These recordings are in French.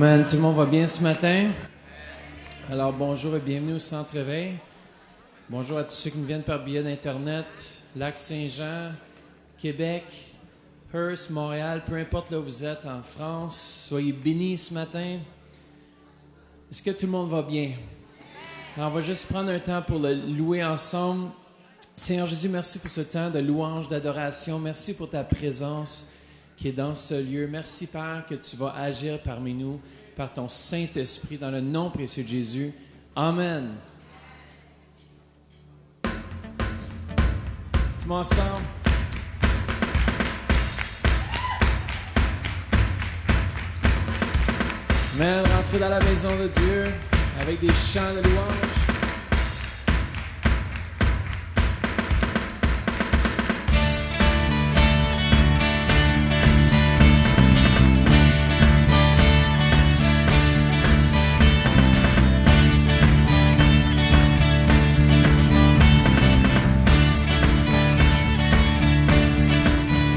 Amen. Tout le monde va bien ce matin? Alors, bonjour et bienvenue au Centre Éveil. Bonjour à tous ceux qui nous viennent par billet d'Internet, Lac-Saint-Jean, Québec, Hearst, Montréal, peu importe là où vous êtes, en France. Soyez bénis ce matin. Est-ce que tout le monde va bien? Alors, on va juste prendre un temps pour le louer ensemble. Seigneur Jésus, merci pour ce temps de louange, d'adoration. Merci pour ta présence qui est dans ce lieu. Merci, Père, que tu vas agir parmi nous par ton Saint-Esprit dans le nom précieux de Jésus. Amen. Tout le monde ensemble. Amen. Rentrez dans la maison de Dieu avec des chants de louange.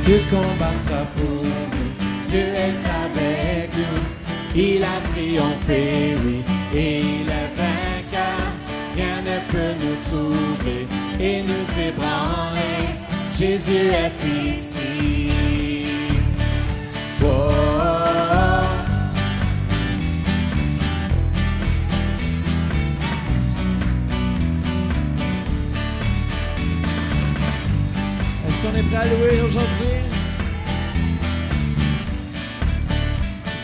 Dieu combattra pour nous, Dieu est avec nous, il a triomphé, oui, et il est vainqueur, rien ne peut nous troubler et nous ébranler, Jésus est ici. Oh, oh, oh. Est-ce qu'on est prêt à louer aujourd'hui?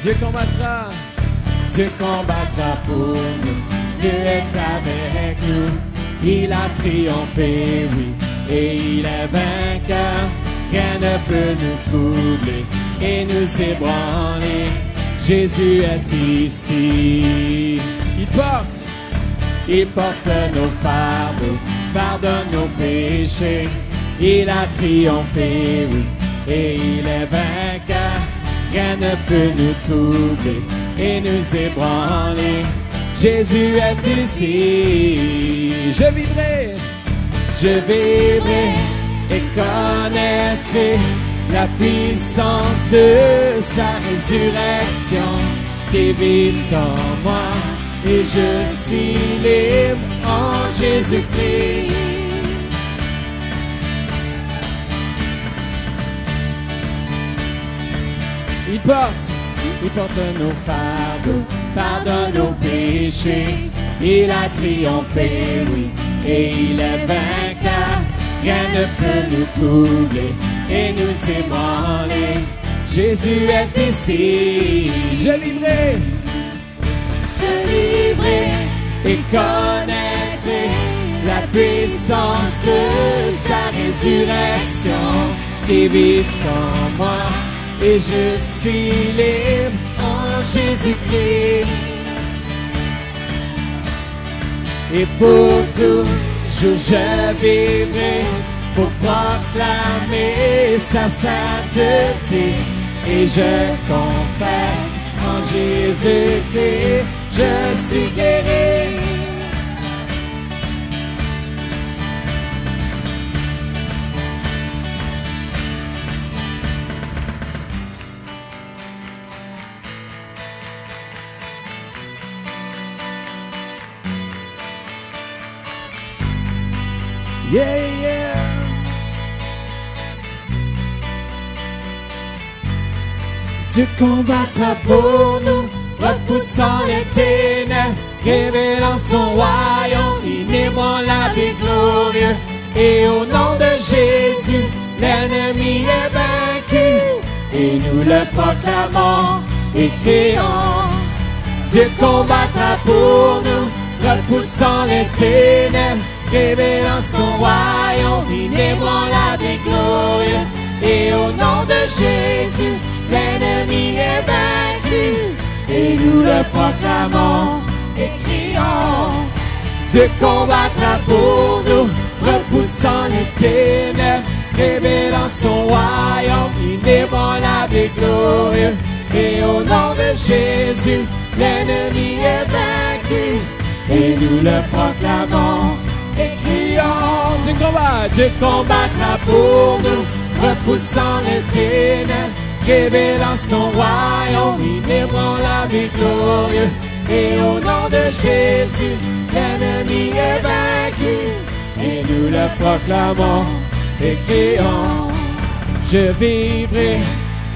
Dieu combattra pour nous, Dieu est avec nous, il a triomphé, oui, et il est vainqueur, rien ne peut nous troubler et nous ébranler, Jésus est ici. Il porte nos fardeaux, pardonne nos péchés, il a triomphé, oui, et il est vainqueur, rien ne peut nous troubler et nous ébranler, Jésus est ici. Je vivrai et connaîtrai la puissance de sa résurrection qui vit en moi et je suis libre en Jésus-Christ. Il porte nos fardeaux, pardonne nos péchés, il a triomphé, oui, et il est vainqueur, rien ne peut nous troubler et nous ébranler, Jésus est ici. Je vivrai et connaîtrai la puissance de sa résurrection qui vit en moi. Et je suis libre en Jésus-Christ. Et pour toujours je vivrai pour proclamer sa sainteté. Et je confesse en Jésus-Christ, je suis guéri. Yeah, yeah. Dieu combattra pour nous, repoussant les ténèbres, révélant son royaume, inébranlable et glorieux. Et au nom de Jésus, l'ennemi est vaincu, et nous le proclamons et crions. Dieu combattra pour nous, repoussant les ténèbres, révélant son royaume, inébranlable et glorieux. Et au nom de Jésus, l'ennemi est vaincu, et nous le proclamons et crions. Dieu combattra pour nous, repoussant les ténèbres, révélant son royaume, inébranlable et glorieux. Et au nom de Jésus, l'ennemi est vaincu, et nous le proclamons et crions. Dieu combattra pour nous, repoussant les ténèbres, révélant son royaume, il ébranla les glorieux. Et au nom de Jésus, l'ennemi est vaincu. Et nous le proclamons et crions. Je vivrai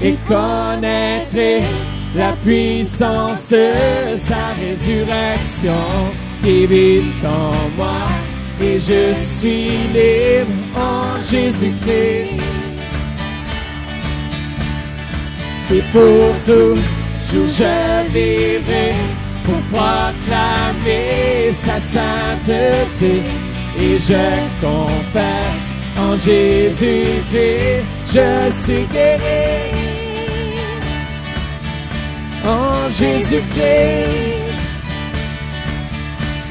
et connaîtrai la puissance de sa résurrection qui vit en moi. Et je suis libre en Jésus-Christ. Et pour toujours je vivrai pour proclamer sa sainteté. Et je confesse en Jésus-Christ, je suis guéri. En Jésus-Christ,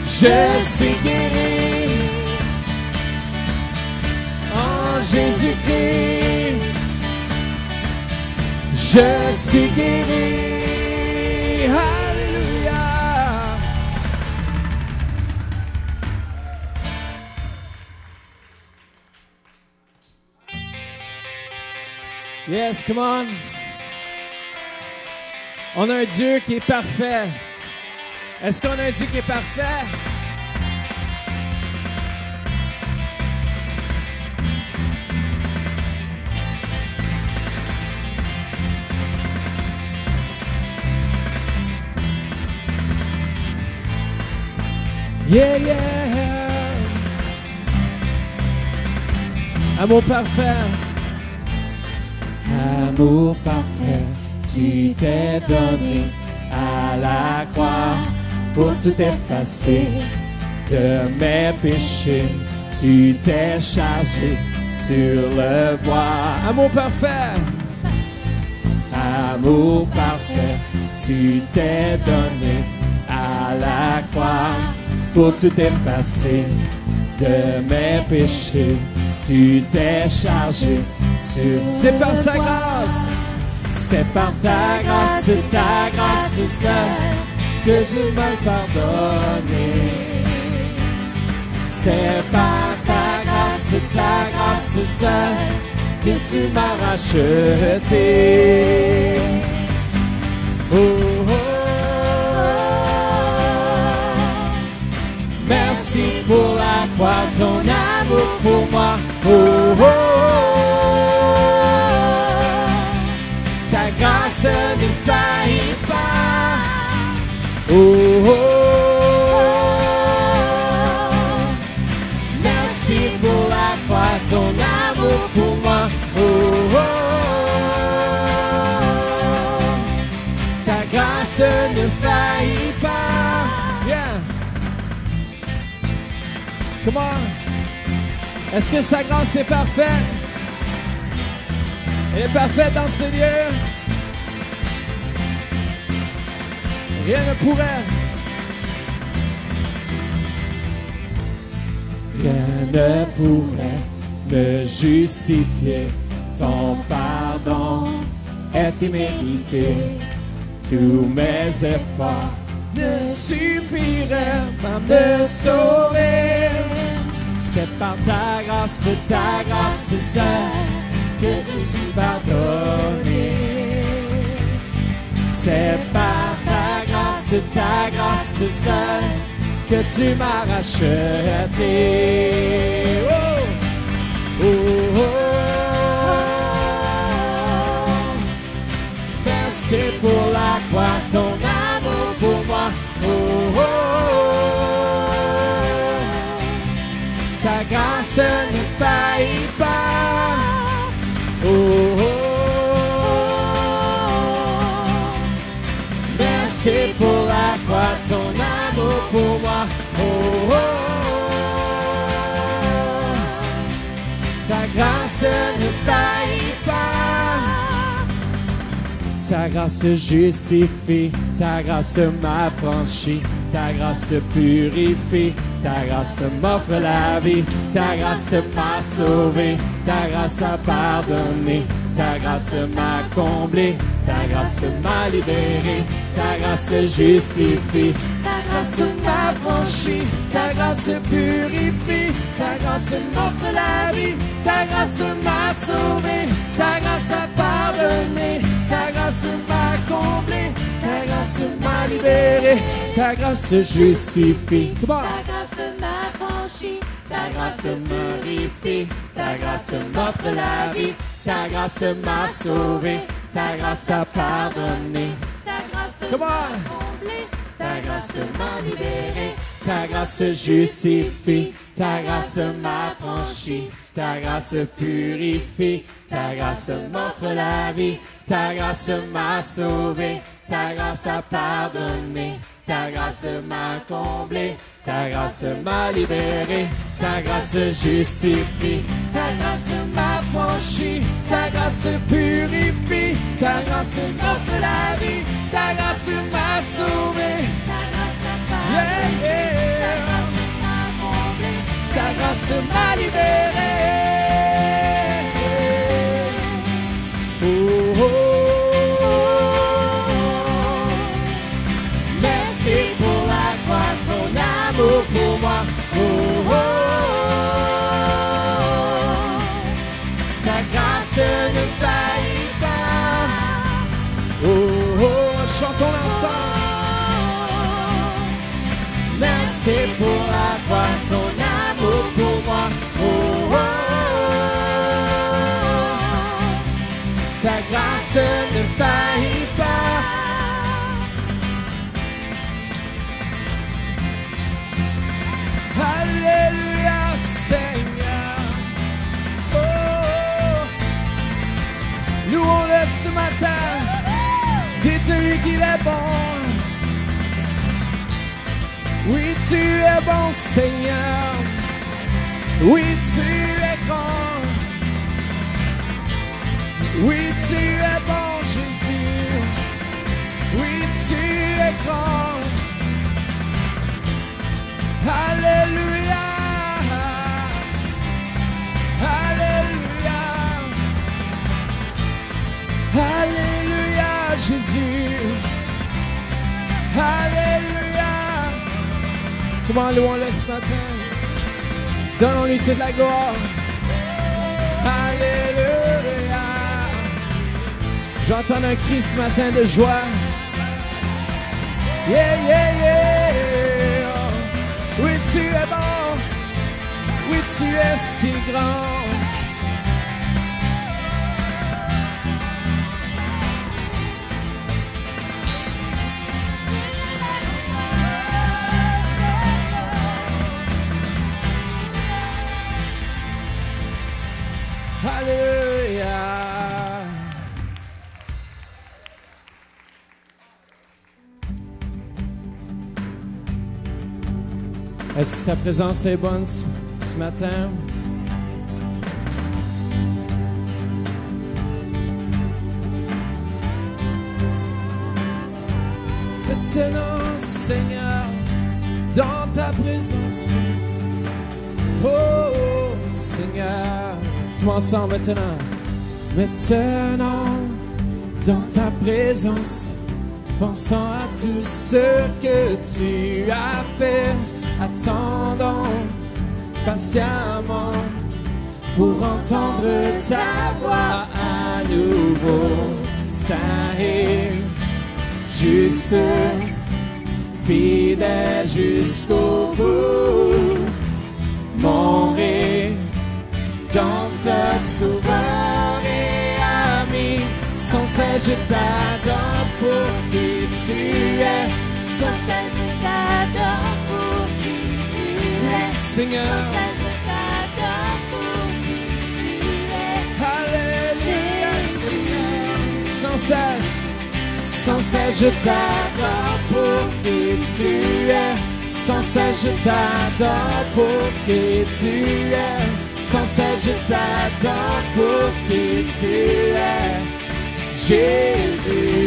je suis guéri. En Jésus-Christ, je suis guéri. Alléluia. Yes, come on. On a un Dieu qui est parfait. Est-ce qu'on a un Dieu qui est parfait? Yeah, yeah. Amour parfait. Amour parfait, tu t'es donné à la croix pour tout effacer de mes péchés. Tu t'es chargé sur le bois. Amour parfait. Amour parfait, tu t'es donné à la croix pour tout effacer de mes péchés. Tu t'es chargé sur... C'est par sa grâce, c'est par ta grâce seule que Dieu m'a pardonné. C'est par ta grâce seule que tu m'as racheté. Oh, oh. Merci pour la croix, ton amour pour moi. Oh, oh, oh. Ta grâce ne faillit pas. Oh, oh, oh. Merci pour la croix, ton amour pour moi. Oh, oh, oh. Ta grâce ne faillit pas. Yeah. Come on. Est-ce que sa grâce est parfaite? Elle est parfaite dans ce lieu. Rien ne pourrait. Rien ne pourrait me justifier. Ton pardon est immérité. Tous mes efforts ne suffiraient pas à me sauver. C'est par ta grâce seule que je suis pardonné. C'est par ta grâce seule que tu m'as racheté. Oh, oh, oh. Merci pour la croix, ton amour pour moi. Oh, oh, oh. Ta grâce ne faillit pas. Oh, oh, oh. Merci pour la croix, ton amour pour moi. Oh, oh, oh. Ta grâce ne faillit pas. Ta grâce justifie, ta grâce m'affranchit, ta grâce purifie, ta grâce m'offre la vie, ta grâce m'a sauvé, ta grâce a pardonné, ta grâce m'a comblé, ta grâce m'a libéré, ta grâce justifie, ta grâce m'affranchit, ta grâce purifie, ta grâce m'offre la vie, ta grâce m'a sauvé, ta grâce a pardonné, ta grâce m'a comblé, ta grâce m'a libéré, ta grâce justifie. Ta grâce m'a franchi, ta grâce purifie, ta grâce m'offre la vie, ta grâce m'a sauvé, ta grâce a pardonné, ta grâce m'a comblé, ta grâce m'a libéré, ta grâce justifie, ta grâce m'a franchi, ta grâce purifie, ta grâce m'offre la vie, ta grâce m'a sauvé, ta grâce a pardonné, ta grâce m'a comblé, ta grâce m'a libéré, ta grâce justifie, ta grâce m'a franchi, ta grâce purifie, ta grâce m'offre la vie, ta grâce m'a sauvé, ta grâce a pardonné, ta grâce m'a comblé, ta grâce m'a libéré. Oh, oh. Merci pour la croix, ton amour pour moi. Oh, oh, oh. Ta grâce ne faillit pas. Oh, oh, chantons ensemble. Merci pour la croix, ton amour pour moi. Oh, oh, oh. Ta grâce ne faillit pas. Alléluia, Seigneur. Oh, louons-le ce matin. C'est lui qui est bon. Oui, tu es bon, Seigneur. Oui, tu es grand. Oui, tu es bon, Jésus. Oui, tu es grand. Alléluia. Alléluia. Alléluia, Jésus. Alléluia. Comment louons-le ce matin? Donnons-lui toute la gloire. Alléluia. J'entends un cri ce matin de joie. Yeah, yeah, yeah. Oui, tu es bon. Oui, tu es si grand. Alléluia. Est-ce que sa présence est bonne ce matin? Maintenant, Seigneur, dans ta présence. Oh, Seigneur, tout ensemble maintenant. Maintenant, dans ta présence, pensant à tout ce que tu as fait, attendons patiemment pour entendre ta voix à nouveau. Saint et juste, fidèle jusqu'au bout, mon Rédempteur, sauveur et ami, sans cesse je t'adore pour qui tu es, sans cesse je t'adore pour qui tu es, Seigneur, sans cesse je t'adore pour qui tu es, Alléluia, Seigneur, sans cesse je t'adore pour qui tu es, sans cesse je t'adore pour qui tu es, sans cesse je t'adore pour qui tu es, Jésus.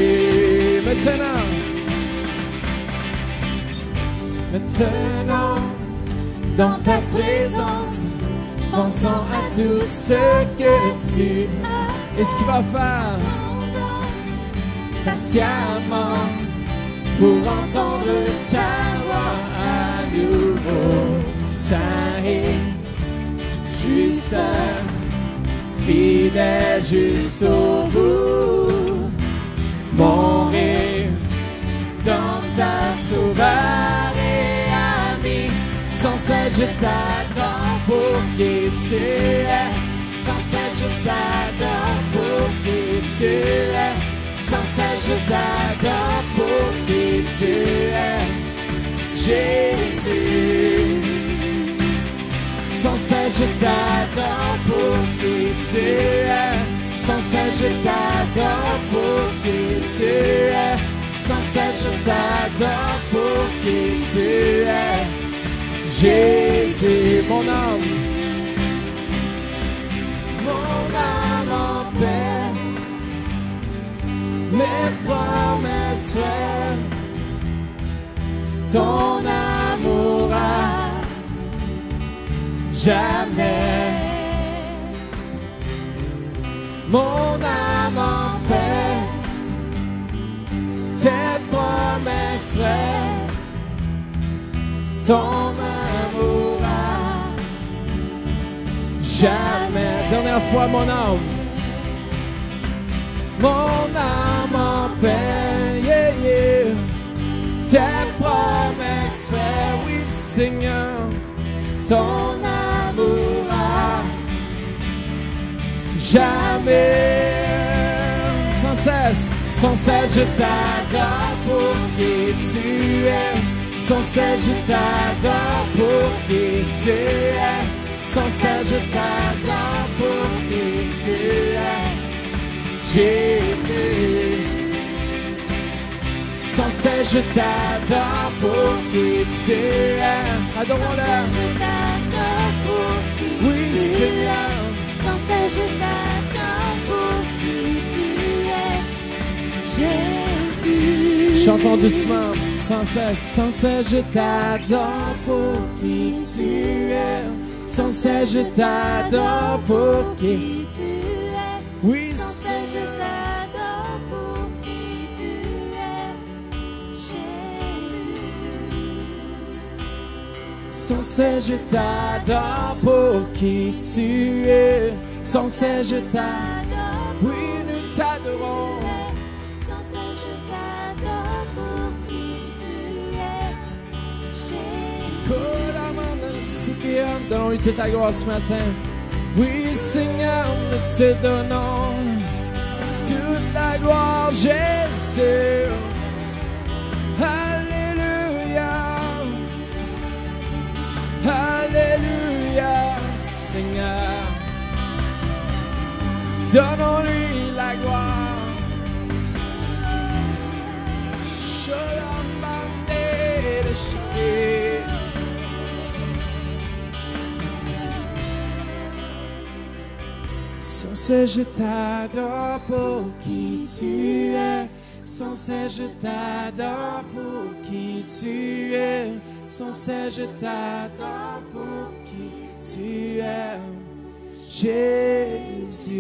Maintenant, dans ta présence, pensant à tout ce que tu as, et ce qu'il va faire patiemment pour entendre ta voix à nouveau. Saint et juste, fidèle juste au bout, matin, sauveur et ami. Sans cesse je t'adore pour qui tu es. Sans cesse je t'adore pour qui tu es. Sans cesse je t'adore pour qui tu es. Jésus. Sans cesse je t'adore pour qui tu es. Sans cesse je t'adore pour qui tu es. Sans cesse je t'adore pour qui tu es. Jésus, mon âme en paix, mes promesses frères, ton amour à jamais. Mon âme en paix, tes promesses frères, ton amour à jamais. Dernière fois, mon âme en paix, yeah, yeah. Tes promesses, frère, oui, Seigneur, ton amour à jamais. Sans cesse, je t'adore pour qui tu es. Sans cesse, je t'adore pour qui tu es. Sans cesse, je t'adore pour qui tu es. Jésus. Sans cesse, je t'adore pour qui tu es. Adorons-le. Oui, Seigneur. Sans cesse, je t'adore pour qui tu es. Jésus. Chantons doucement. Sans cesse, je t'adore pour qui tu es. Sans cesse, je t'adore pour qui tu es. Oui, sans cesse, je t'adore pour qui tu es. Jésus. Sans cesse, je t'adore pour qui tu es. Sans cesse, je t'adore. Oui, nous t'adorons. Sans cesse, je t'adore pour qui tu es. Jésus. Donne-lui toute ta gloire ce matin. Oui, Seigneur, nous te donnons toute la gloire, Jésus. Alléluia. Alléluia, Seigneur. Donnons-lui la gloire. Shalom, sans cesse, je t'adore pour qui tu es. Sans cesse, je t'adore pour qui tu es. Sans cesse, je t'adore pour qui tu es. Jésus.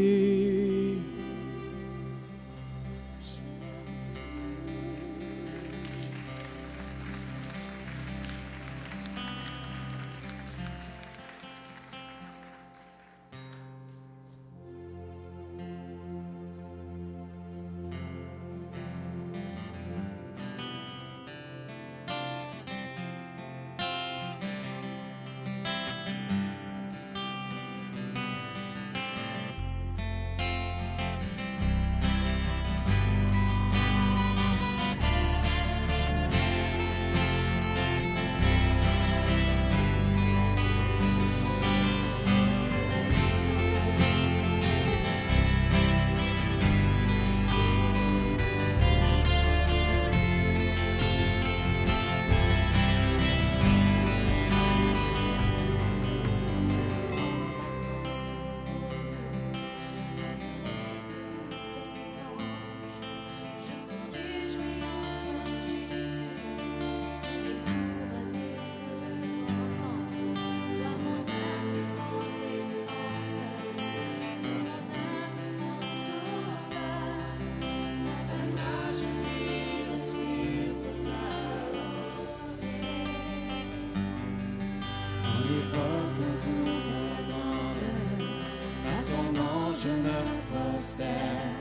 Je me prosterne,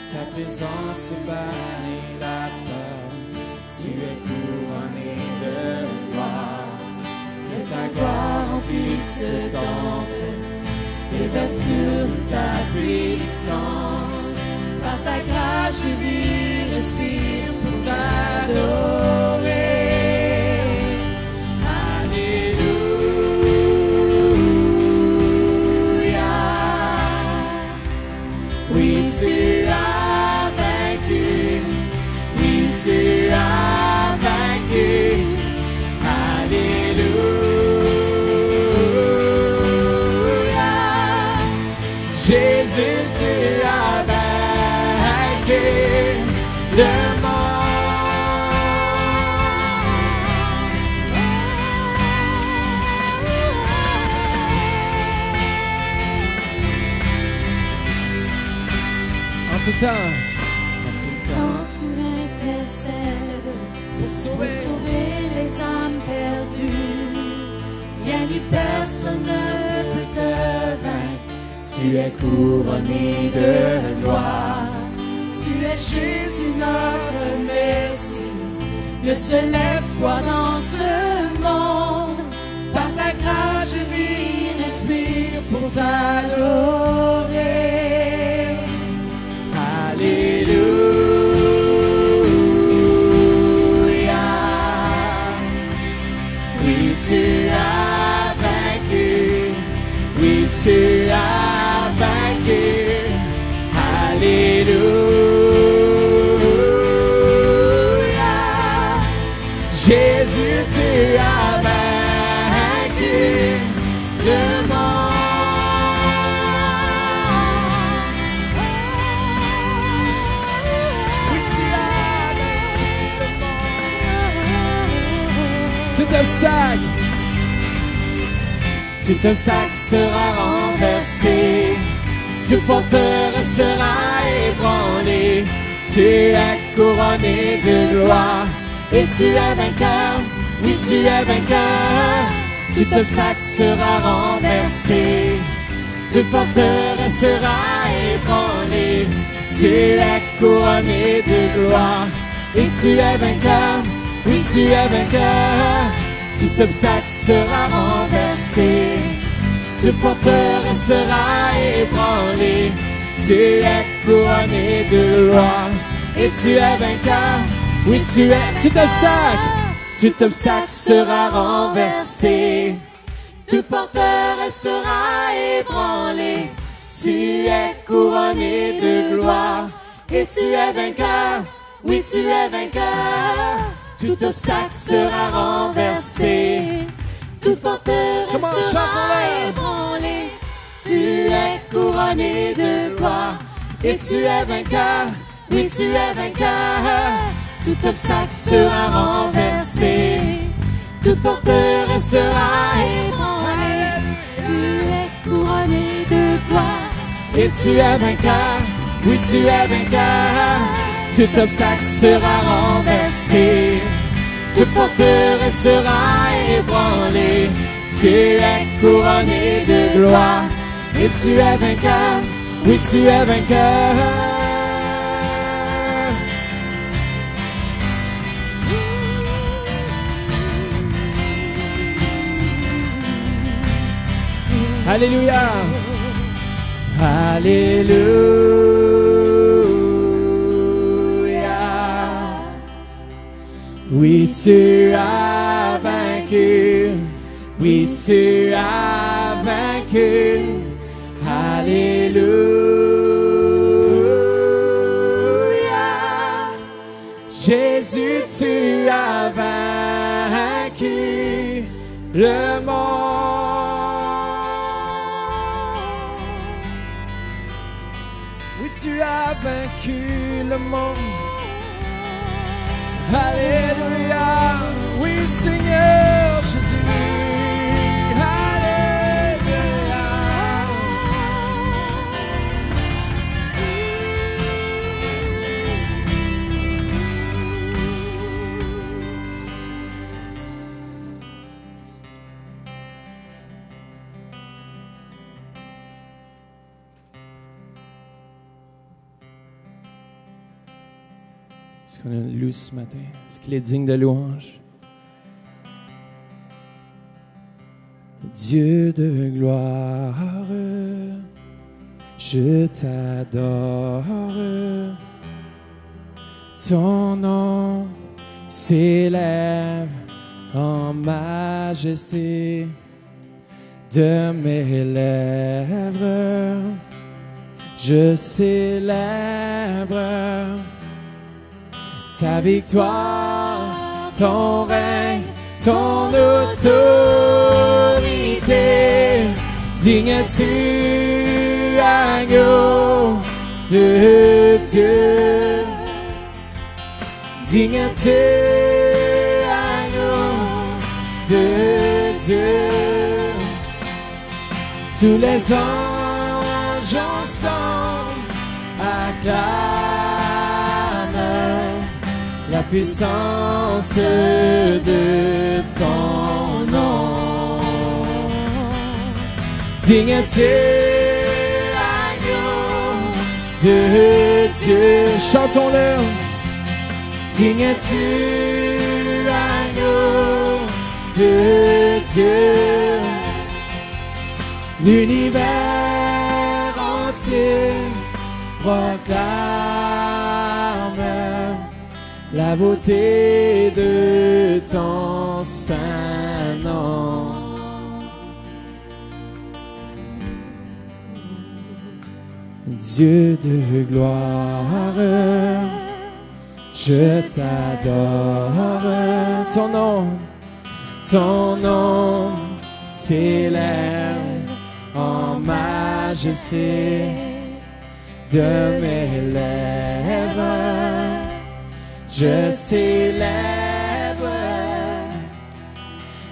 ta présence bannit la peur, tu tu es couronné de gloire. Que ta gloire remplisse ce temple, déverse sur nous ta puissance. Par ta grâce, je vis, respire pour t'adorer. Oui, tu as vaincu. Oui, tu as vaincu. Alléluia. Jésus, tu as vaincu le monde. En tout temps, Quand tu intercèdes pour sauver. les âmes perdues, rien ni personne ne peut te vaincre. Tu es couronné de gloire. Tu es Jésus notre Messie, le seul espoir dans ce monde. Par ta grâce je vis, respire pour t'adorer. Alléluia. Oui, tu as vaincu. Oui, tu as vaincu. Alléluia. Jésus, tu as vaincu le monde. Oui, tu as vaincu le monde. Tout obstacle sera renversé. Toute forteresse sera ébranlée. Tu es couronné de gloire. Et tu es vainqueur, oui tu es vainqueur. Tout obstacle sera renversé. Toute forteresse sera ébranlée. Tu es couronné de gloire. Et tu es vainqueur, oui tu es vainqueur. Tout obstacle sera renversé. Toute forteresse sera ébranlée. Tu es couronné de gloire. Et tu es vainqueur. Oui, tu es tout obstacle sera renversé. Toute forteresse sera ébranlée. Tu es couronné de gloire. Et tu es vainqueur. Oui, tu es vainqueur. Tout obstacle sera renversé. Toute forteresse sera ébranlée. Tu es couronné de gloire. Et tu es vainqueur. Oui, tu es vainqueur. Tout obstacle sera renversé. Toute forteresse sera ébranlée. Tu es couronné de gloire. Et tu es vainqueur. Oui, tu es vainqueur. Tout obstacle sera renversé. Toute forteresse sera ébranlée. Tu es couronné de gloire. Et tu es vainqueur. Oui, tu es vainqueur. Alléluia. Alléluia. Oui, tu as vaincu. Oui, tu as vaincu. Alléluia. Jésus, tu as vaincu le monde. Oui, tu as vaincu le monde. Alléluia. Oui, Seigneur Jésus. Alléluia. Est-ce qu'on a lu ce matin? Est-ce qu'il est digne de louange? Dieu de gloire, je t'adore. Ton nom s'élève en majesté de mes lèvres. Je célèbre ta victoire, ton règne, ton autorité. Digne es-tu, agneau de Dieu. Digne es-tu, agneau de Dieu. Tous les anges ensemble acclament la puissance de ton nom. Digne es-tu, agneau de Dieu. Chantons-le. Digne es-tu, agneau de Dieu. L'univers entier proclame la beauté de ton saint nom. Dieu de gloire, je t'adore. Ton nom s'élève en majesté de mes lèvres. Je célèbre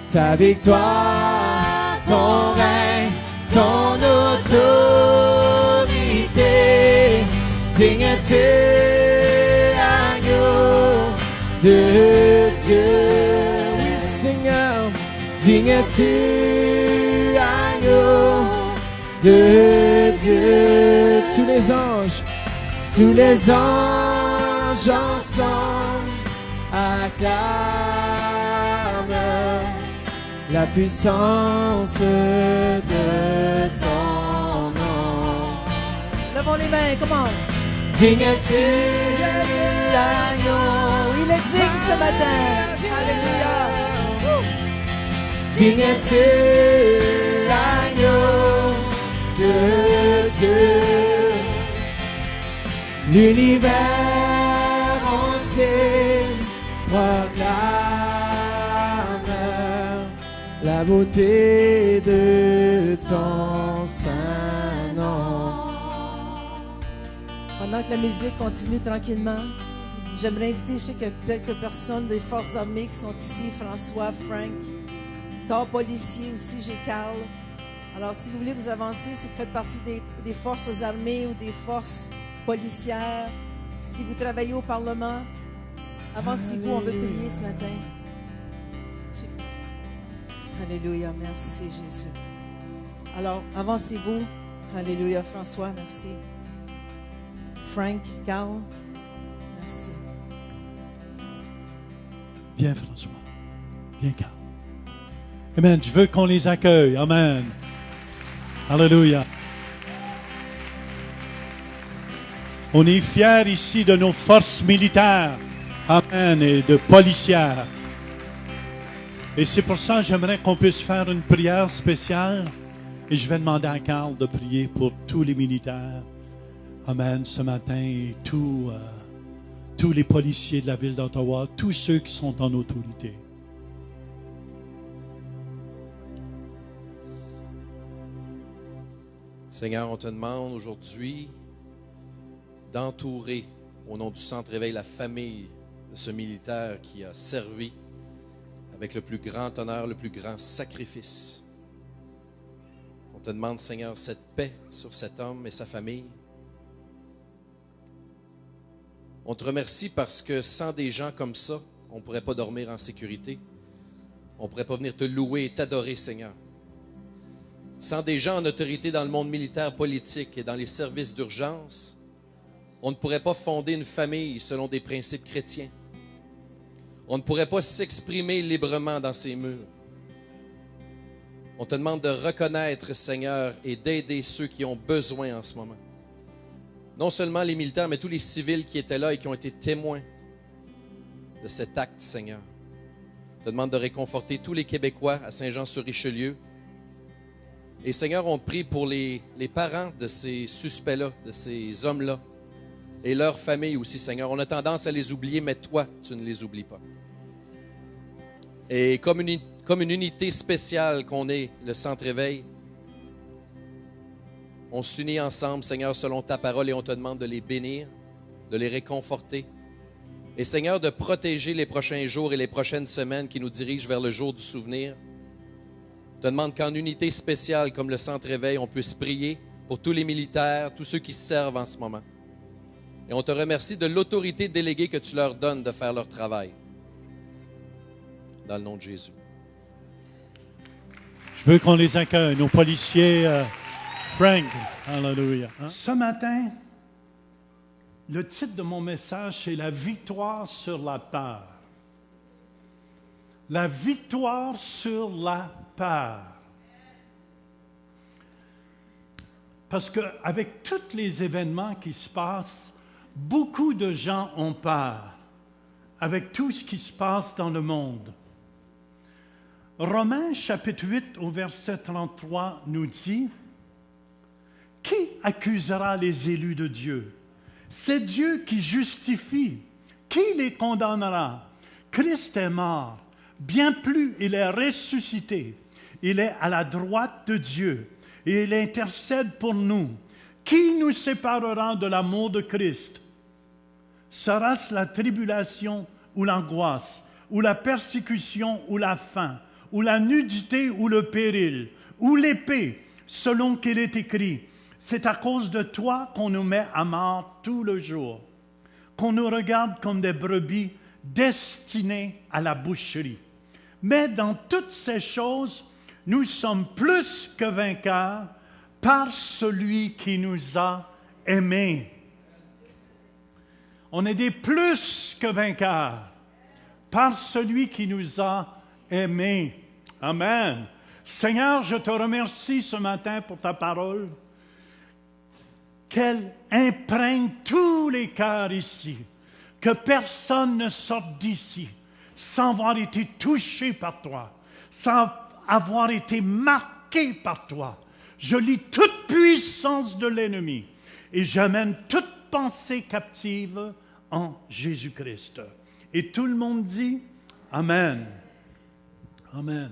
ta victoire, ton règne, ton autorité. Digne es-tu, agneau de Dieu. Oui, Seigneur. Digne es-tu, agneau de Dieu. Tous les anges ensemble acclament la puissance de ton nom. Levons les mains, comment? Digne es-tu, agneau. Il est digne ce matin. Alléluia. Digne es-tu, agneau de Dieu. L'univers entier proclame la beauté de ton saint nom. Pendant que la musique continue tranquillement, j'aimerais inviter, je sais qu'il y a quelques personnes des forces armées qui sont ici, François, Frank, corps policier aussi, j'ai Carl. Alors, si vous voulez vous avancer, si vous faites partie des forces armées ou des forces policières, si vous travaillez au Parlement, avancez-vous, on veut prier ce matin. Alléluia, merci Jésus. Alors, avancez-vous. Alléluia, François, merci. Frank, Carl, merci. Viens, François. Viens, Carl. Amen. Je veux qu'on les accueille. Amen. Alléluia. On est fiers ici de nos forces militaires. Amen. Et de policières. Et c'est pour ça que j'aimerais qu'on puisse faire une prière spéciale. Et je vais demander à Carl de prier pour tous les militaires. Amen. Ce matin, et tous les policiers de la ville d'Ottawa, tous ceux qui sont en autorité. Seigneur, on te demande aujourd'hui d'entourer, au nom du Centre Réveil, la famille de ce militaire qui a servi avec le plus grand honneur, le plus grand sacrifice. On te demande, Seigneur, cette paix sur cet homme et sa famille. On te remercie parce que sans des gens comme ça, on ne pourrait pas dormir en sécurité. On ne pourrait pas venir te louer et t'adorer, Seigneur. Sans des gens en autorité dans le monde militaire, politique et dans les services d'urgence, On ne pourrait pas fonder une famille selon des principes chrétiens. On ne pourrait pas s'exprimer librement dans ces murs. On te demande de reconnaître, Seigneur, et d'aider ceux qui ont besoin en ce moment. Non seulement les militaires, mais tous les civils qui étaient là et qui ont été témoins de cet acte, Seigneur. On te demande de réconforter tous les Québécois à Saint-Jean-sur-Richelieu. Et Seigneur, on te prie pour les parents de ces suspects-là, de ces hommes-là, et leurs familles aussi, Seigneur. On a tendance à les oublier, mais toi, tu ne les oublies pas. Et comme une unité spéciale qu'on est, le Centre Éveil, on s'unit ensemble, Seigneur, selon ta parole, et on te demande de les bénir, de les réconforter. Et Seigneur, de protéger les prochains jours et les prochaines semaines qui nous dirigent vers le jour du souvenir. On te demande qu'en unité spéciale comme le Centre Éveil, on puisse prier pour tous les militaires, tous ceux qui servent en ce moment. Et on te remercie de l'autorité déléguée que tu leur donnes de faire leur travail. Dans le nom de Jésus. Je veux qu'on les accueille, nos policiers. Frank, hallelujah. Ce matin, le titre de mon message, c'est « La victoire sur la peur ». La victoire sur la peur. Parce qu'avec tous les événements qui se passent, beaucoup de gens ont peur avec tout ce qui se passe dans le monde. Romains chapitre 8 au verset 33 nous dit « Qui accusera les élus de Dieu? C'est Dieu qui justifie. Qui les condamnera? Christ est mort. Bien plus, il est ressuscité. Il est à la droite de Dieu et il intercède pour nous. Qui nous séparera de l'amour de Christ? Sera-ce la tribulation ou l'angoisse, ou la persécution ou la faim, ou la nudité ou le péril, ou l'épée, selon qu'il est écrit, c'est à cause de toi qu'on nous met à mort tout le jour, qu'on nous regarde comme des brebis destinées à la boucherie. Mais dans toutes ces choses, nous sommes plus que vainqueurs par celui qui nous a aimés. On est des plus que vainqueurs par celui qui nous a aimés. Amen. Seigneur, je te remercie ce matin pour ta parole, qu'elle imprègne tous les cœurs ici, que personne ne sorte d'ici sans avoir été touché par toi, sans avoir été marqué par toi. Je lis toute puissance de l'ennemi et j'amène toute pensée captive en Jésus-Christ. Et tout le monde dit Amen. Amen.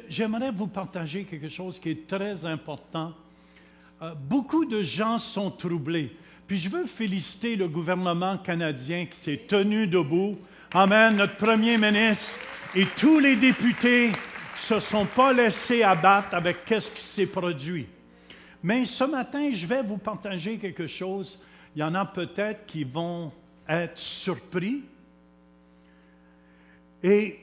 J'aimerais vous partager quelque chose qui est très important. Beaucoup de gens sont troublés. Puis je veux féliciter le gouvernement canadien qui s'est tenu debout. Amen. Notre premier ministre et tous les députés ne se sont pas laissés abattre avec ce qui s'est produit. Mais ce matin, je vais vous partager quelque chose. Il y en a peut-être qui vont être surpris. Et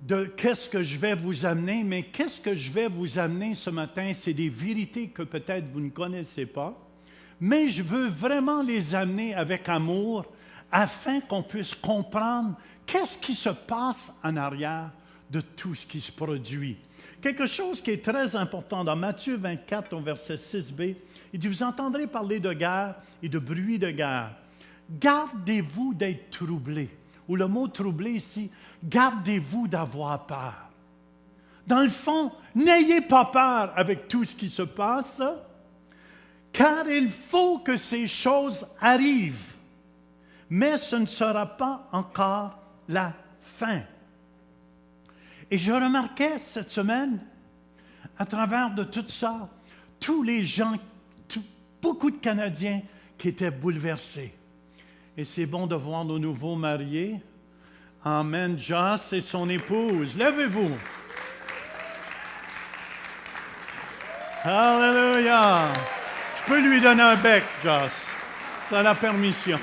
de qu'est-ce que je vais vous amener, mais qu'est-ce que je vais vous amener ce matin, c'est des vérités que peut-être vous ne connaissez pas, mais je veux vraiment les amener avec amour afin qu'on puisse comprendre qu'est-ce qui se passe en arrière de tout ce qui se produit. Quelque chose qui est très important dans Matthieu 24, au verset 6b, il dit « Vous entendrez parler de guerre et de bruit de guerre. Gardez-vous d'être troublés. » Ou le mot « troublé » ici, gardez-vous d'avoir peur. Dans le fond, n'ayez pas peur avec tout ce qui se passe, car il faut que ces choses arrivent. Mais ce ne sera pas encore la fin. Et je remarquais cette semaine, à travers de tout ça, tous les gens, beaucoup de Canadiens qui étaient bouleversés. Et c'est bon de voir nos nouveaux mariés. Amen. Joss et son épouse. Levez-vous. Alléluia. Je peux lui donner un bec, Joss. Tu as la permission.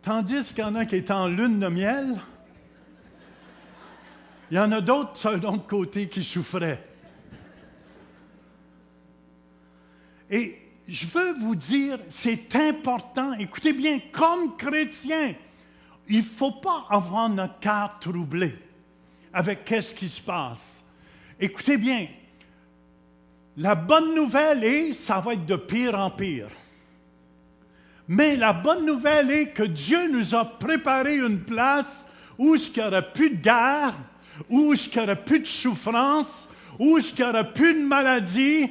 Tandis qu'il y en a qui étaient en lune de miel, il y en a d'autres sur l'autre côté qui souffraient. je veux vous dire, c'est important, écoutez bien, comme chrétien, il ne faut pas avoir notre cœur troublé avec qu'est-ce qui se passe. Écoutez bien, la bonne nouvelle est, ça va être de pire en pire. Mais la bonne nouvelle est que Dieu nous a préparé une place où il n'y aurait plus de guerre, où il n'y aurait plus de souffrance, où il n'y aurait plus de maladie.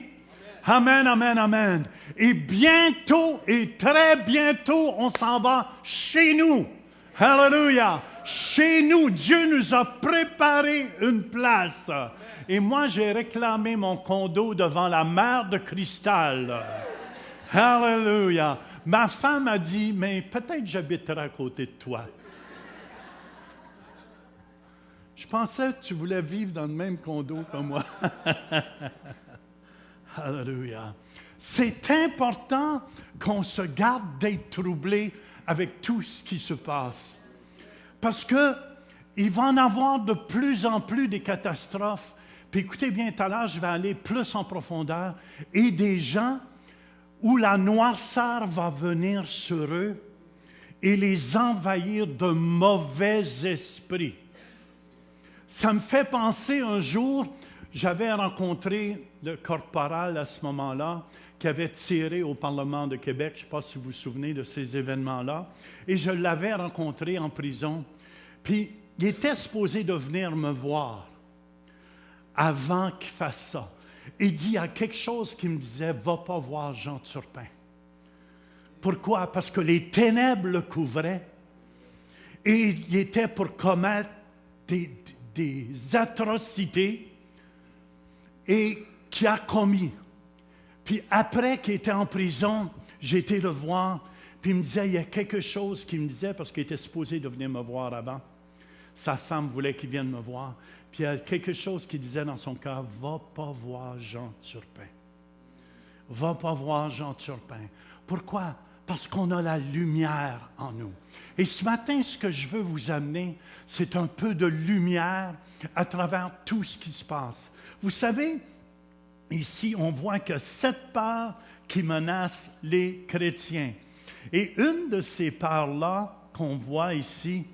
Amen, amen, amen. Et bientôt, et très bientôt, on s'en va chez nous. Alléluia. Chez nous, Dieu nous a préparé une place. Et moi, j'ai réclamé mon condo devant la mer de cristal. Alléluia. Ma femme a dit, mais peut-être j'habiterai à côté de toi. Je pensais que tu voulais vivre dans le même condo que moi. Alléluia. C'est important qu'on se garde d'être troublé avec tout ce qui se passe. Parce qu'il va en avoir de plus en plus des catastrophes. Puis écoutez bien, tout à l'heure, je vais aller plus en profondeur. Et des gens où la noirceur va venir sur eux et les envahir de mauvais esprits. Ça me fait penser un jour, j'avais rencontré le corporal à ce moment-là, qui avait tiré au Parlement de Québec. Je ne sais pas si vous vous souvenez de ces événements-là. Et je l'avais rencontré en prison. Puis, il était supposé de venir me voir avant qu'il fasse ça. Il dit, il y a quelque chose qui me disait, va pas voir Jean Turpin. Pourquoi? Parce que les ténèbres le couvraient et il était pour commettre des atrocités et qui a commis. Puis après qu'il était en prison, j'ai été le voir, puis il me disait, il y a quelque chose qu'il me disait, parce qu'il était supposé de venir me voir avant. Sa femme voulait qu'il vienne me voir. Puis il y a quelque chose qui disait dans son cœur, va pas voir Jean Turpin. Va pas voir Jean Turpin. Pourquoi? Parce qu'on a la lumière en nous. Et ce matin, ce que je veux vous amener, c'est un peu de lumière à travers tout ce qui se passe. Vous savez, ici, on voit que 7 peurs qui menacent les chrétiens. Et une de ces peurs-là qu'on voit ici,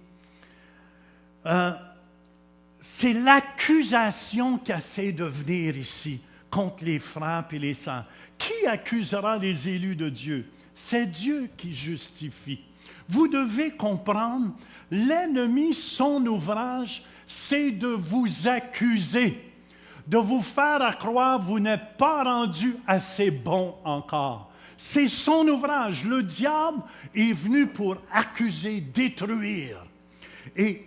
c'est l'accusation qui essaie de venir ici contre les frères et les sœurs. Qui accusera les élus de Dieu? C'est Dieu qui justifie. Vous devez comprendre, l'ennemi, son ouvrage, c'est de vous accuser, de vous faire croire que vous n'êtes pas rendu assez bon encore. C'est son ouvrage. Le diable est venu pour accuser, détruire. Et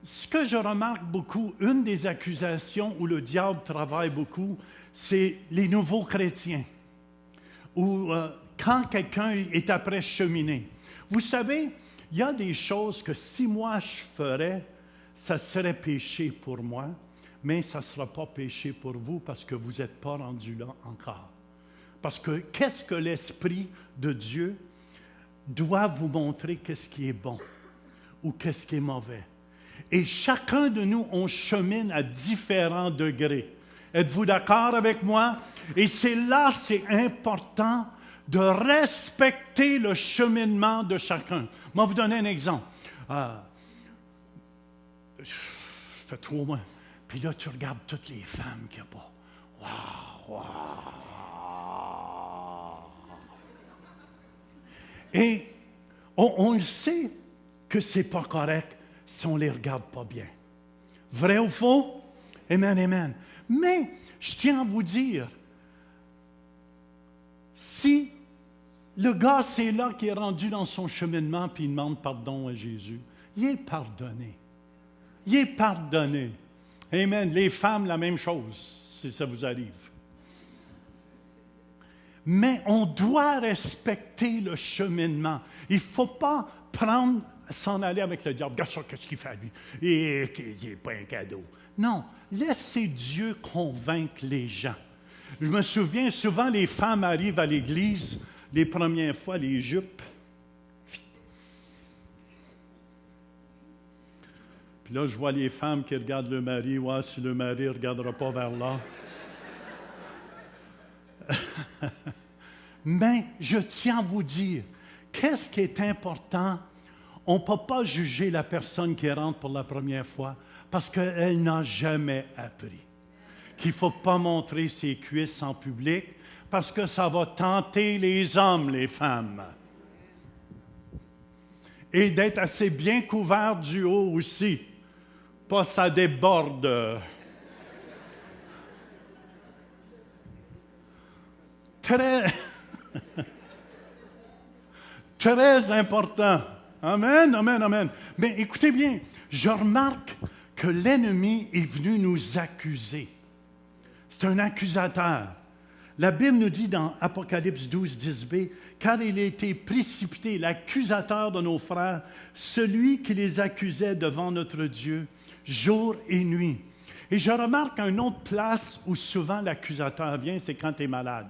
ce que je remarque beaucoup, une des accusations où le diable travaille beaucoup, c'est les nouveaux chrétiens. Ou quand quelqu'un est après cheminer. Vous savez, il y a des choses que si moi je ferais, ça serait péché pour moi, mais ça ne sera pas péché pour vous parce que vous n'êtes pas rendu là encore. Parce que qu'est-ce que l'Esprit de Dieu doit vous montrer qu'est-ce qui est bon ou qu'est-ce qui est mauvais. Et chacun de nous, on chemine à différents degrés. Êtes-vous d'accord avec moi? Et c'est important de respecter le cheminement de chacun. Moi, vous donner un exemple. Je fais 3 mois. Puis là, tu regardes toutes les femmes qu'il n'y a pas. Waouh, waouh! Et on le sait que ce n'est pas correct si on ne les regarde pas bien. Vrai ou faux? Amen, amen. Mais je tiens à vous dire, si le gars, c'est là qui est rendu dans son cheminement puis il demande pardon à Jésus, il est pardonné. Il est pardonné. Amen. Les femmes, la même chose, si ça vous arrive. Mais on doit respecter le cheminement. Il ne faut pas s'en aller avec le diable. Regarde ça, qu'est-ce qu'il fait lui? Il n'est pas un cadeau. Non, laissez Dieu convaincre les gens. Je me souviens, souvent les femmes arrivent à l'église, les premières fois, les jupes. Puis là, je vois les femmes qui regardent le mari. Ouais, si le mari ne regardera pas vers là. Mais je tiens à vous dire, qu'est-ce qui est important? On ne peut pas juger la personne qui rentre pour la première fois parce qu'elle n'a jamais appris. Qu'il ne faut pas montrer ses cuisses en public parce que ça va tenter les hommes, les femmes. Et d'être assez bien couvert du haut aussi. Pas ça déborde. Très, très important. Amen, amen, amen. Mais écoutez bien, je remarque que l'ennemi est venu nous accuser. C'est un accusateur. La Bible nous dit dans Apocalypse 12, 10b, « Car il a été précipité, l'accusateur de nos frères, celui qui les accusait devant notre Dieu, jour et nuit. » Et je remarque une autre place où souvent l'accusateur vient, c'est quand tu es malade.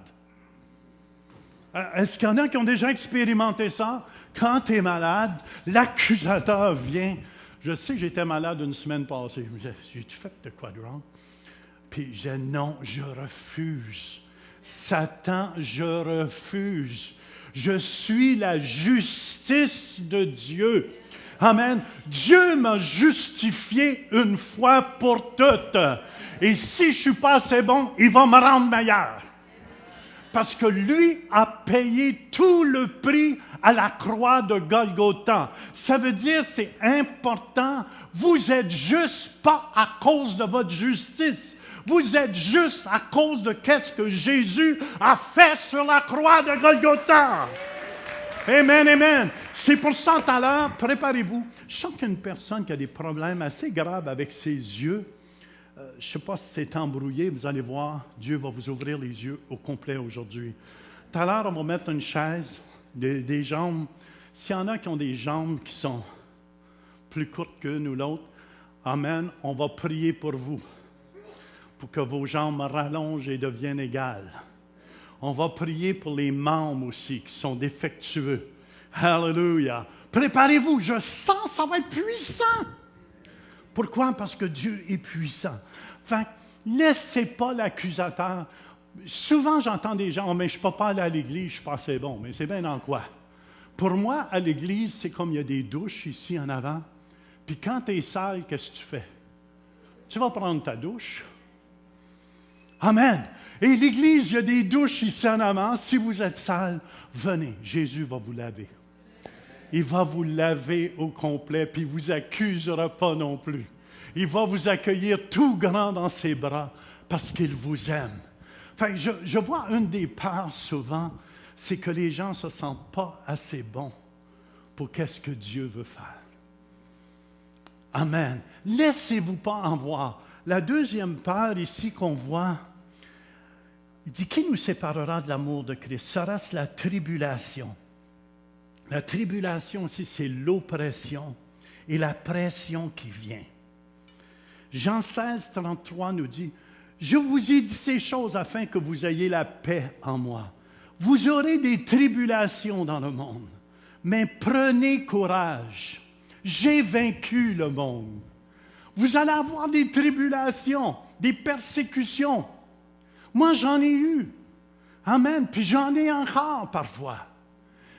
Est-ce qu'il y en a qui ont déjà expérimenté ça? Quand tu es malade, l'accusateur vient. Je sais que j'étais malade une semaine passée. Je me disais, j'ai-tu fait de quoi de wrong? Puis je disais, non, je refuse. Satan, je refuse. Je suis la justice de Dieu. Amen. Dieu m'a justifié une fois pour toutes. Et si je ne suis pas assez bon, il va me rendre meilleur. Parce que lui a payé tout le prix à la croix de Golgotha. Ça veut dire, c'est important, vous êtes juste pas à cause de votre justice. Vous êtes juste à cause de qu'est-ce que Jésus a fait sur la croix de Golgotha. Amen, amen. C'est pour ça, tout à l'heure, préparez-vous. Je sens qu'une personne qui a des problèmes assez graves avec ses yeux, je ne sais pas si c'est embrouillé, vous allez voir, Dieu va vous ouvrir les yeux au complet aujourd'hui. Tout à l'heure, on va mettre une chaise, des jambes. S'il y en a qui ont des jambes qui sont plus courtes qu'une ou l'autre, amen, on va prier pour vous, pour que vos jambes rallongent et deviennent égales. On va prier pour les membres aussi qui sont défectueux. Alléluia. Préparez-vous, je sens ça va être puissant. Pourquoi? Parce que Dieu est puissant. Enfin, laissez pas l'accusateur. Souvent, j'entends des gens, « mais je ne peux pas aller à l'église, je ne suis pas assez bon. » Mais c'est bien dans quoi? Pour moi, à l'église, c'est comme il y a des douches ici en avant. Puis quand tu es sale, qu'est-ce que tu fais? Tu vas prendre ta douche. Amen. Et l'église, il y a des douches ici en avant. Si vous êtes sale, venez. Jésus va vous laver. Il va vous laver au complet, puis il ne vous accusera pas non plus. Il va vous accueillir tout grand dans ses bras parce qu'il vous aime. Enfin, je vois une des peurs souvent, c'est que les gens ne se sentent pas assez bons pour qu'est-ce que Dieu veut faire. Amen. Laissez-vous pas en voir. La deuxième peur ici qu'on voit, il dit, qui nous séparera de l'amour de Christ? Ça reste la tribulation. La tribulation aussi, c'est l'oppression et la pression qui vient. Jean 16, 33 nous dit, « Je vous ai dit ces choses afin que vous ayez la paix en moi. Vous aurez des tribulations dans le monde, mais prenez courage. J'ai vaincu le monde. » Vous allez avoir des tribulations, des persécutions. Moi, j'en ai eu. Amen. Puis j'en ai encore parfois.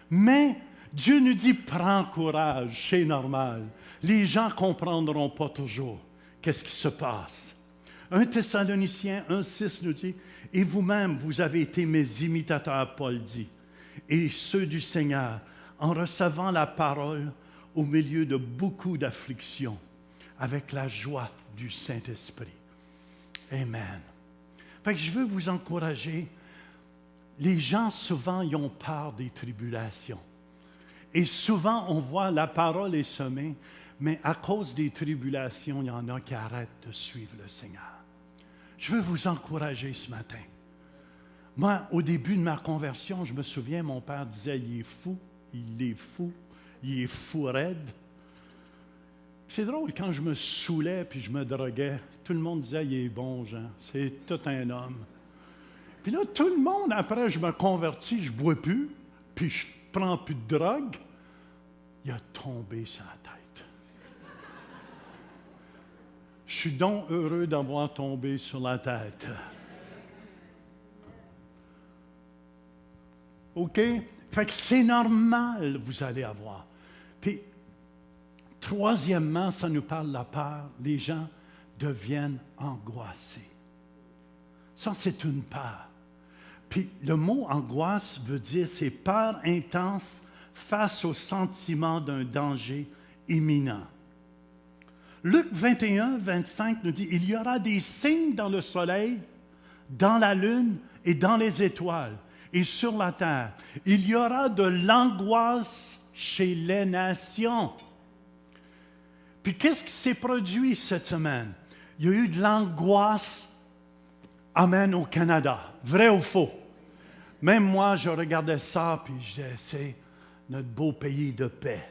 Mais Dieu nous dit, prends courage, c'est normal. Les gens ne comprendront pas toujours qu'est-ce qui se passe. 1 Thessaloniciens 1,6 nous dit, et vous-même, vous avez été mes imitateurs, Paul dit, et ceux du Seigneur, en recevant la parole au milieu de beaucoup d'afflictions, avec la joie du Saint-Esprit. Amen. Fait que je veux vous encourager. Les gens, souvent, ils ont peur des tribulations. Et souvent, on voit la parole est semée, mais à cause des tribulations, il y en a qui arrêtent de suivre le Seigneur. Je veux vous encourager ce matin. Moi, au début de ma conversion, je me souviens, mon père disait, il est fou, il est fou raide. C'est drôle, quand je me saoulais puis je me droguais, tout le monde disait, il est bon, Jean, c'est tout un homme. Puis là, tout le monde, après, je me convertis, je ne bois plus, puis je ne prends plus de drogue. Il a tombé sur la tête. Je suis donc heureux d'avoir tombé sur la tête. OK? Fait que c'est normal, vous allez avoir. Puis, troisièmement, ça nous parle de la peur. Les gens deviennent angoissés. Ça, c'est une peur. Puis, le mot angoisse veut dire c'est peur intense face au sentiment d'un danger imminent. Luc 21, 25 nous dit, il y aura des signes dans le soleil, dans la lune et dans les étoiles et sur la terre. Il y aura de l'angoisse chez les nations. Puis qu'est-ce qui s'est produit cette semaine? Il y a eu de l'angoisse, amen, au Canada. Vrai ou faux? Même moi, je regardais ça, puis je disais, c'est notre beau pays de paix.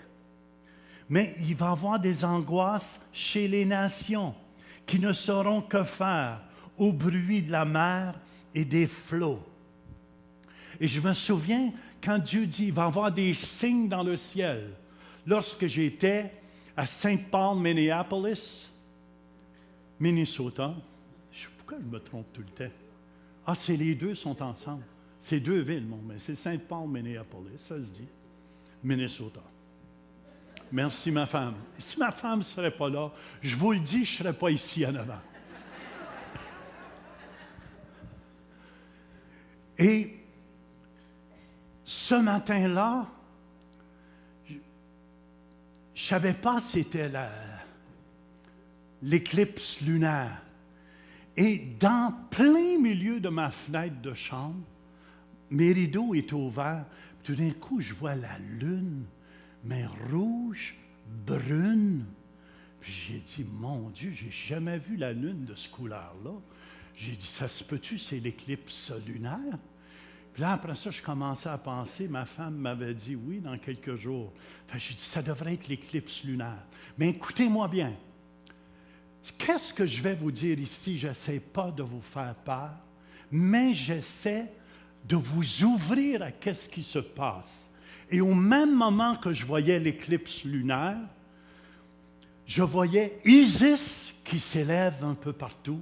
Mais il va y avoir des angoisses chez les nations qui ne sauront que faire au bruit de la mer et des flots. Et je me souviens quand Dieu dit, il va y avoir des signes dans le ciel. Lorsque j'étais à Saint Paul, Minneapolis, Minnesota, pourquoi je me trompe tout le temps? Ah, c'est les deux sont ensemble. C'est deux villes, mais c'est Saint Paul, Minneapolis, ça se dit. Minnesota. Merci, ma femme. Si ma femme ne serait pas là, je vous le dis, je ne serais pas ici en avant. Et ce matin-là, je ne savais pas si c'était l'éclipse lunaire. Et dans plein milieu de ma fenêtre de chambre, mes rideaux étaient ouverts. Tout d'un coup, je vois la lune, mais rouge, brune. Puis j'ai dit, mon Dieu, j'ai jamais vu la lune de ce couleur-là. J'ai dit, ça se peut-tu, c'est l'éclipse lunaire? Puis là, après ça, je commençais à penser, ma femme m'avait dit, oui, dans quelques jours. Enfin, j'ai dit, ça devrait être l'éclipse lunaire. Mais écoutez-moi bien. Qu'est-ce que je vais vous dire ici? Je n'essaie pas de vous faire peur, mais j'essaie de vous ouvrir à qu'est-ce qui se passe. Et au même moment que je voyais l'éclipse lunaire, je voyais Isis qui s'élève un peu partout,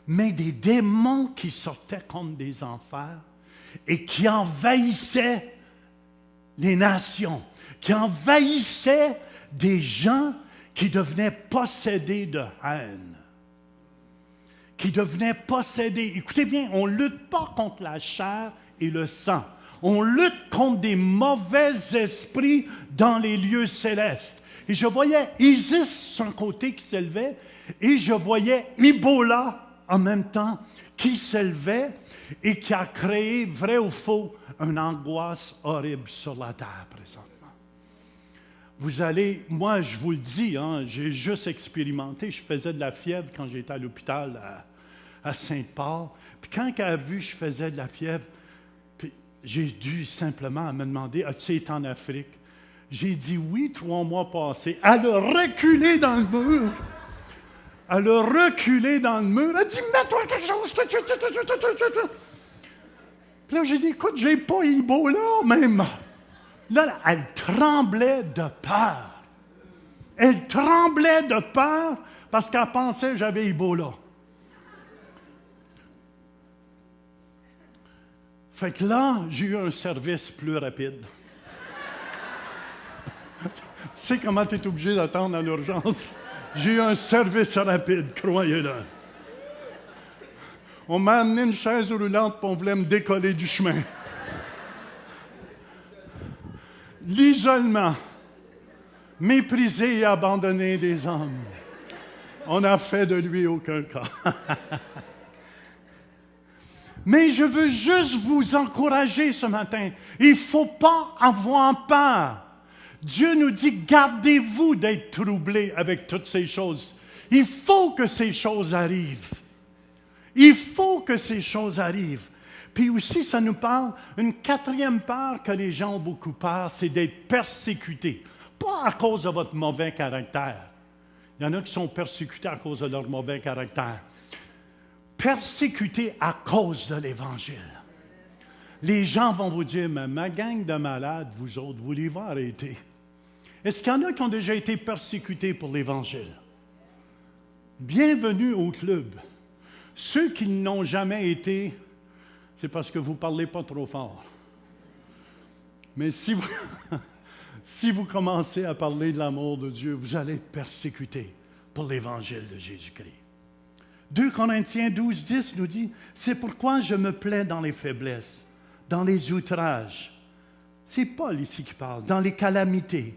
mais des démons qui sortaient comme des enfers et qui envahissaient les nations, qui envahissaient des gens qui devenaient possédés de haine, qui devenaient possédés. Écoutez bien, on ne lutte pas contre la chair et le sang. On lutte contre des mauvais esprits dans les lieux célestes. Et je voyais Isis, son côté qui s'élevait, et je voyais Ebola en même temps qui s'élevait et qui a créé, vrai ou faux, une angoisse horrible sur la terre présentement. Vous allez, moi je vous le dis, j'ai juste expérimenté, je faisais de la fièvre quand j'étais à l'hôpital à Saint-Paul. Puis quand elle a vu que je faisais de la fièvre, puis j'ai dû simplement me demander, as-tu été en Afrique? J'ai dit oui, 3 mois passés. Elle a reculé dans le mur. Elle a reculé dans le mur. Elle a dit, mets-toi quelque chose. Puis là, j'ai dit, écoute, j'ai pas Ebola même. Là, elle tremblait de peur. Elle tremblait de peur parce qu'elle pensait que j'avais Ebola. Fait que là, j'ai eu un service plus rapide. Tu sais comment tu es obligé d'attendre à l'urgence? J'ai eu un service rapide, croyez-le. On m'a amené une chaise roulante et on voulait me décoller du chemin. L'isolement, méprisé et abandonné des hommes. On n'a fait de lui aucun cas. Mais je veux juste vous encourager ce matin. Il ne faut pas avoir peur. Dieu nous dit, gardez-vous d'être troublés avec toutes ces choses. Il faut que ces choses arrivent. Il faut que ces choses arrivent. Puis aussi, ça nous parle, une 4e peur que les gens ont beaucoup peur, c'est d'être persécutés. Pas à cause de votre mauvais caractère. Il y en a qui sont persécutés à cause de leur mauvais caractère. Persécutés à cause de l'Évangile. Les gens vont vous dire, mais ma gang de malades, vous autres, vous les arrêter. Est-ce qu'il y en a qui ont déjà été persécutés pour l'Évangile? Bienvenue au club. Ceux qui n'ont jamais été, c'est parce que vous ne parlez pas trop fort. Mais si vous, si vous commencez à parler de l'amour de Dieu, vous allez être persécuté pour l'Évangile de Jésus-Christ. 2 Corinthiens 12, 10 nous dit, « C'est pourquoi je me plais dans les faiblesses, dans les outrages. » C'est Paul ici qui parle, dans les calamités,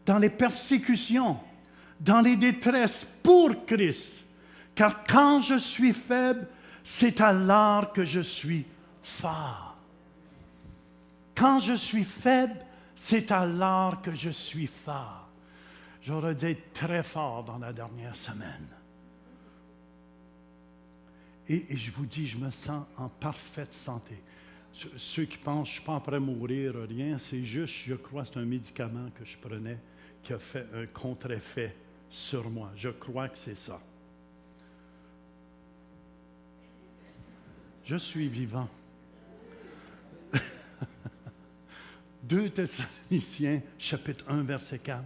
dans les persécutions, dans les détresses pour Christ. Car quand je suis faible, c'est alors que je suis fort. Quand je suis faible, c'est alors que je suis fort. J'aurais dû être très fort dans la dernière semaine. Et je vous dis, je me sens en parfaite santé. Ceux qui pensent que je ne suis pas prêt à mourir, rien, c'est juste, je crois que c'est un médicament que je prenais qui a fait un contre-effet sur moi. Je crois que c'est ça. Je suis vivant. 2 Thessaloniciens, chapitre 1, verset 4.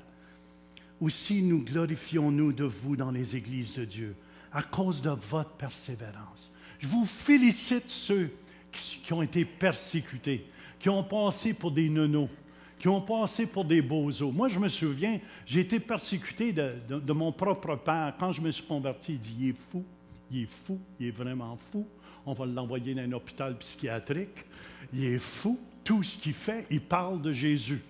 Aussi nous glorifions-nous de vous dans les églises de Dieu, à cause de votre persévérance. Je vous félicite ceux qui ont été persécutés, qui ont passé pour des nonos, qui ont passé pour des bozos. Moi, je me souviens, j'ai été persécuté de mon propre père. Quand je me suis converti, il dit, il est fou, il est vraiment fou. On va l'envoyer dans un hôpital psychiatrique. Il est fou. Tout ce qu'il fait, il parle de Jésus.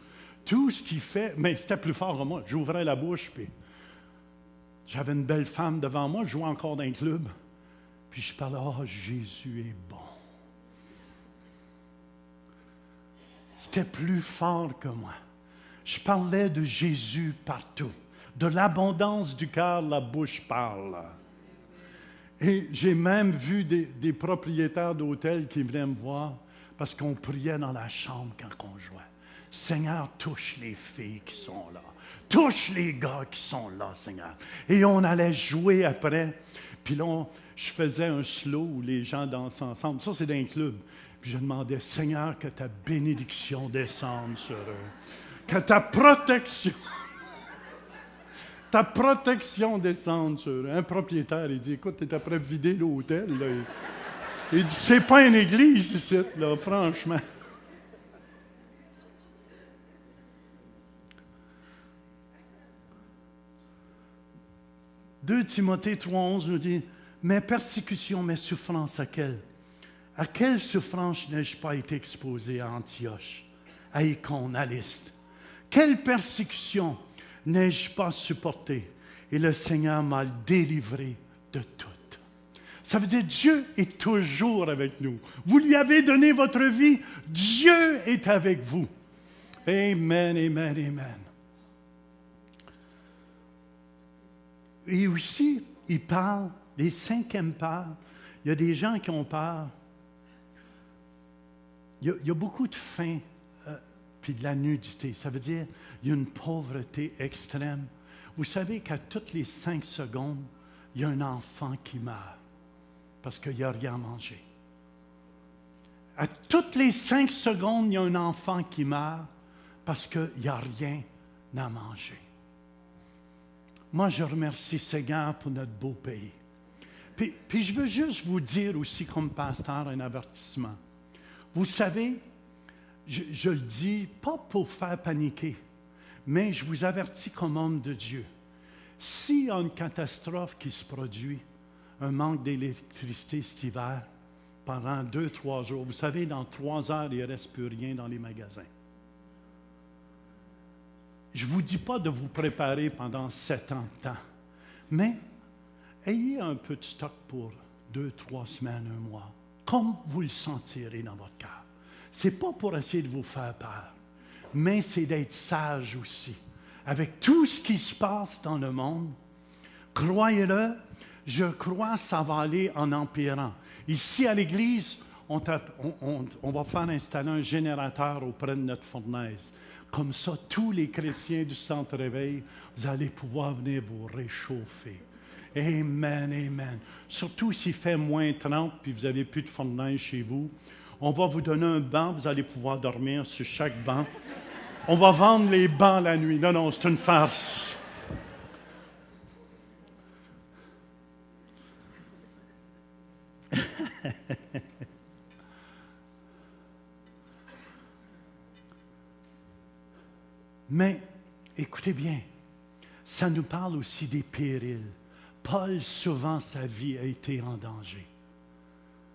Tout ce qu'il fait, mais c'était plus fort que moi. J'ouvrais la bouche, puis j'avais une belle femme devant moi, je jouais encore dans un club. Puis je parlais, « Oh, Jésus est bon. » C'était plus fort que moi. Je parlais de Jésus partout. De l'abondance du cœur, la bouche parle. Et j'ai même vu des propriétaires d'hôtels qui venaient me voir parce qu'on priait dans la chambre quand on jouait. Seigneur, touche les filles qui sont là. Touche les gars qui sont là, Seigneur. Et on allait jouer après. Puis là, je faisais un slow où les gens dansent ensemble. Ça, c'est dans un club. Puis je demandais, Seigneur, que ta bénédiction descende sur eux. Que ta protection descende sur eux. Un propriétaire, il dit, écoute, tu es après vider l'hôtel. Là. Il dit, c'est pas une église ici, là, franchement. « 2 Timothée 3,11 nous dit, « Mes persécutions, mes souffrances, à quelle souffrance n'ai-je pas été exposé à Antioche, à Icône, à Lystre? Quelle persécution n'ai-je pas supporté? Et le Seigneur m'a délivré de toutes. » Ça veut dire Dieu est toujours avec nous. Vous lui avez donné votre vie, Dieu est avec vous. Amen, amen, amen. Et aussi, il parle des 5e peurs. Il y a des gens qui ont peur. Il y a beaucoup de faim puis de la nudité. Ça veut dire il y a une pauvreté extrême. Vous savez qu'à toutes les 5 secondes, il y a un enfant qui meurt parce qu'il n'y a rien à manger. À toutes les 5 secondes, il y a un enfant qui meurt parce qu'il n'y a rien à manger. Moi, je remercie Seigneur pour notre beau pays. Puis je veux juste vous dire aussi, comme pasteur, un avertissement. Vous savez, je le dis, pas pour faire paniquer, mais je vous avertis comme homme de Dieu. S'il y a une catastrophe qui se produit, un manque d'électricité cet hiver, pendant 2-3 jours, vous savez, dans 3 heures, il ne reste plus rien dans les magasins. Je ne vous dis pas de vous préparer pendant 7 ans de temps, mais ayez un peu de stock pour 2-3 semaines, 1 mois, comme vous le sentirez dans votre cœur. Ce n'est pas pour essayer de vous faire peur, mais c'est d'être sage aussi. Avec tout ce qui se passe dans le monde, croyez-le, je crois que ça va aller en empirant. Ici, à l'Église, on va faire installer un générateur auprès de notre fournaise. Comme ça, tous les chrétiens du Centre Réveil, vous allez pouvoir venir vous réchauffer. Amen, amen. Surtout s'il fait moins 30 puis vous n'avez plus de fournaise chez vous. On va vous donner un banc, vous allez pouvoir dormir sur chaque banc. On va vendre les bancs la nuit. Non, c'est une farce. Mais, écoutez bien, ça nous parle aussi des périls. Paul, souvent, sa vie a été en danger.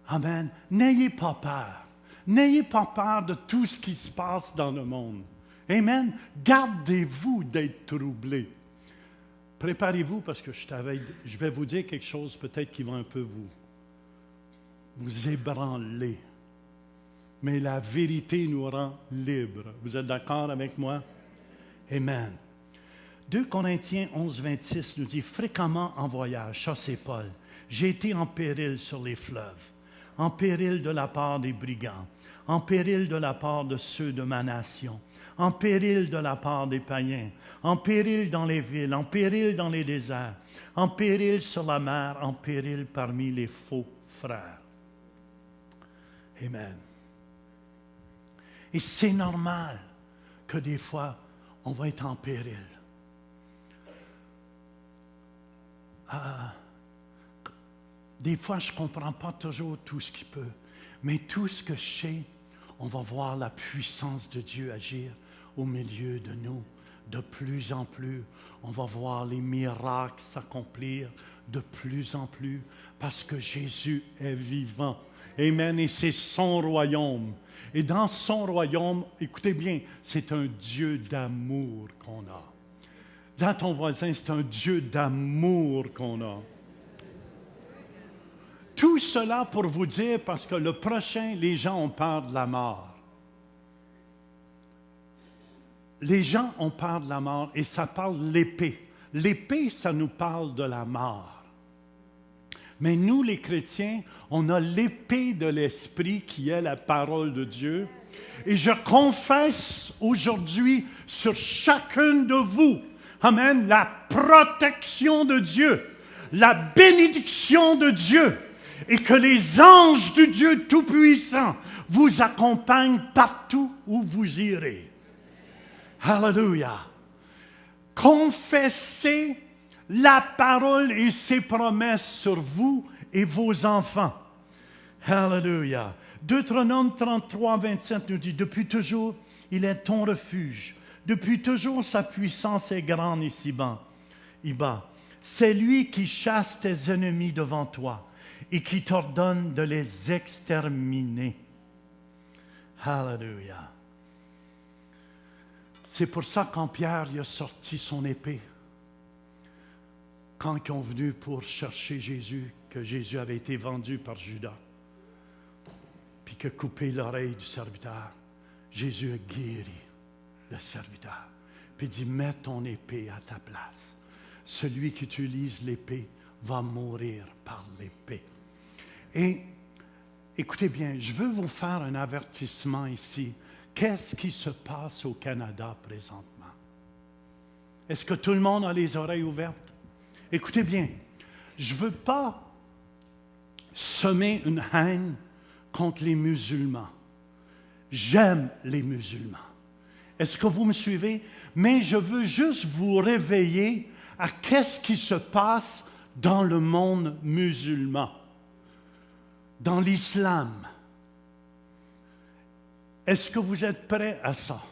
Amen. N'ayez pas peur. N'ayez pas peur de tout ce qui se passe dans le monde. Amen. Gardez-vous d'être troublés. Préparez-vous parce que je vais vous dire quelque chose peut-être qui va un peu vous ébranler. Mais la vérité nous rend libres. Vous êtes d'accord avec moi? Amen. 2 Corinthiens 11, 26 nous dit « Fréquemment en voyage », ça c'est Paul, « j'ai été en péril sur les fleuves, en péril de la part des brigands, en péril de la part de ceux de ma nation, en péril de la part des païens, en péril dans les villes, en péril dans les déserts, en péril sur la mer, en péril parmi les faux frères. » Amen. Et c'est normal que des fois, on va être en péril. Des fois, je ne comprends pas toujours tout ce qu'il peut, mais tout ce que je sais, on va voir la puissance de Dieu agir au milieu de nous. De plus en plus, on va voir les miracles s'accomplir de plus en plus, parce que Jésus est vivant. Amen. Et c'est son royaume. Et dans son royaume, écoutez bien, c'est un Dieu d'amour qu'on a. Dis à ton voisin, c'est un Dieu d'amour qu'on a. Tout cela pour vous dire, parce que le prochain, les gens ont peur de la mort. Les gens ont peur de la mort et ça parle de l'épée. L'épée, ça nous parle de la mort. Mais nous, les chrétiens, on a l'épée de l'Esprit qui est la parole de Dieu. Et je confesse aujourd'hui sur chacun de vous, amen, la protection de Dieu, la bénédiction de Dieu, et que les anges du Dieu Tout-Puissant vous accompagnent partout où vous irez. Alléluia. Confessez la parole et ses promesses sur vous et vos enfants. Alléluia. Deutéronome 33, 27 nous dit, « Depuis toujours, il est ton refuge. Depuis toujours, sa puissance est grande ici-bas. C'est lui qui chasse tes ennemis devant toi et qui t'ordonne de les exterminer. » Alléluia. C'est pour ça quand Pierre il a sorti son épée, quand ils sont venus pour chercher Jésus, que Jésus avait été vendu par Judas, puis qu'il a coupé l'oreille du serviteur, Jésus a guéri le serviteur. Puis il dit, mets ton épée à ta place. Celui qui utilise l'épée va mourir par l'épée. Et écoutez bien, je veux vous faire un avertissement ici. Qu'est-ce qui se passe au Canada présentement? Est-ce que tout le monde a les oreilles ouvertes? Écoutez bien, je ne veux pas semer une haine contre les musulmans. J'aime les musulmans. Est-ce que vous me suivez? Mais je veux juste vous réveiller à qu'est-ce qui se passe dans le monde musulman, dans l'islam. Est-ce que vous êtes prêts à ça?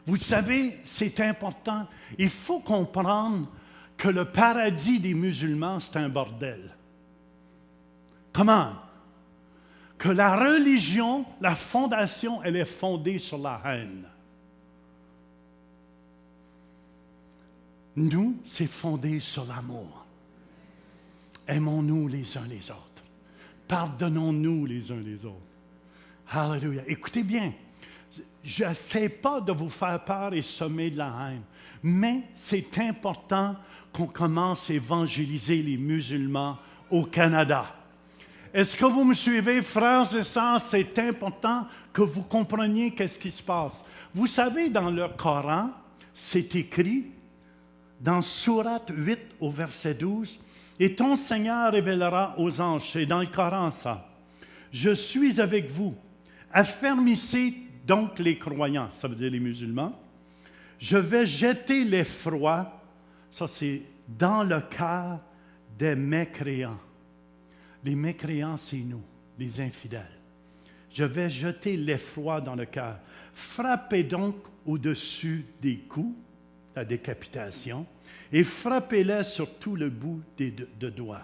Vous savez, c'est important. Il faut comprendre que le paradis des musulmans, c'est un bordel. Comment? Que la religion, la fondation, elle est fondée sur la haine. Nous, c'est fondé sur l'amour. Aimons-nous les uns les autres. Pardonnons-nous les uns les autres. Alléluia. Écoutez bien, je n'essaie pas de vous faire peur et semer de la haine, mais c'est important qu'on commence à évangéliser les musulmans au Canada. Est-ce que vous me suivez, frères et sœurs? C'est important que vous compreniez qu'est-ce qui se passe. Vous savez, dans le Coran, c'est écrit, dans Sourate 8 au verset 12, « Et ton Seigneur révélera aux anges », c'est dans le Coran ça, « Je suis avec vous, affermissez donc les croyants », ça veut dire les musulmans, « Je vais jeter l'effroi », ça c'est dans le cœur des mécréants. Les mécréants, c'est nous, les infidèles. « Je vais jeter l'effroi dans le cœur. Frappez donc au-dessus des coups, la décapitation, et frappez-les sur tout le bout des doigts.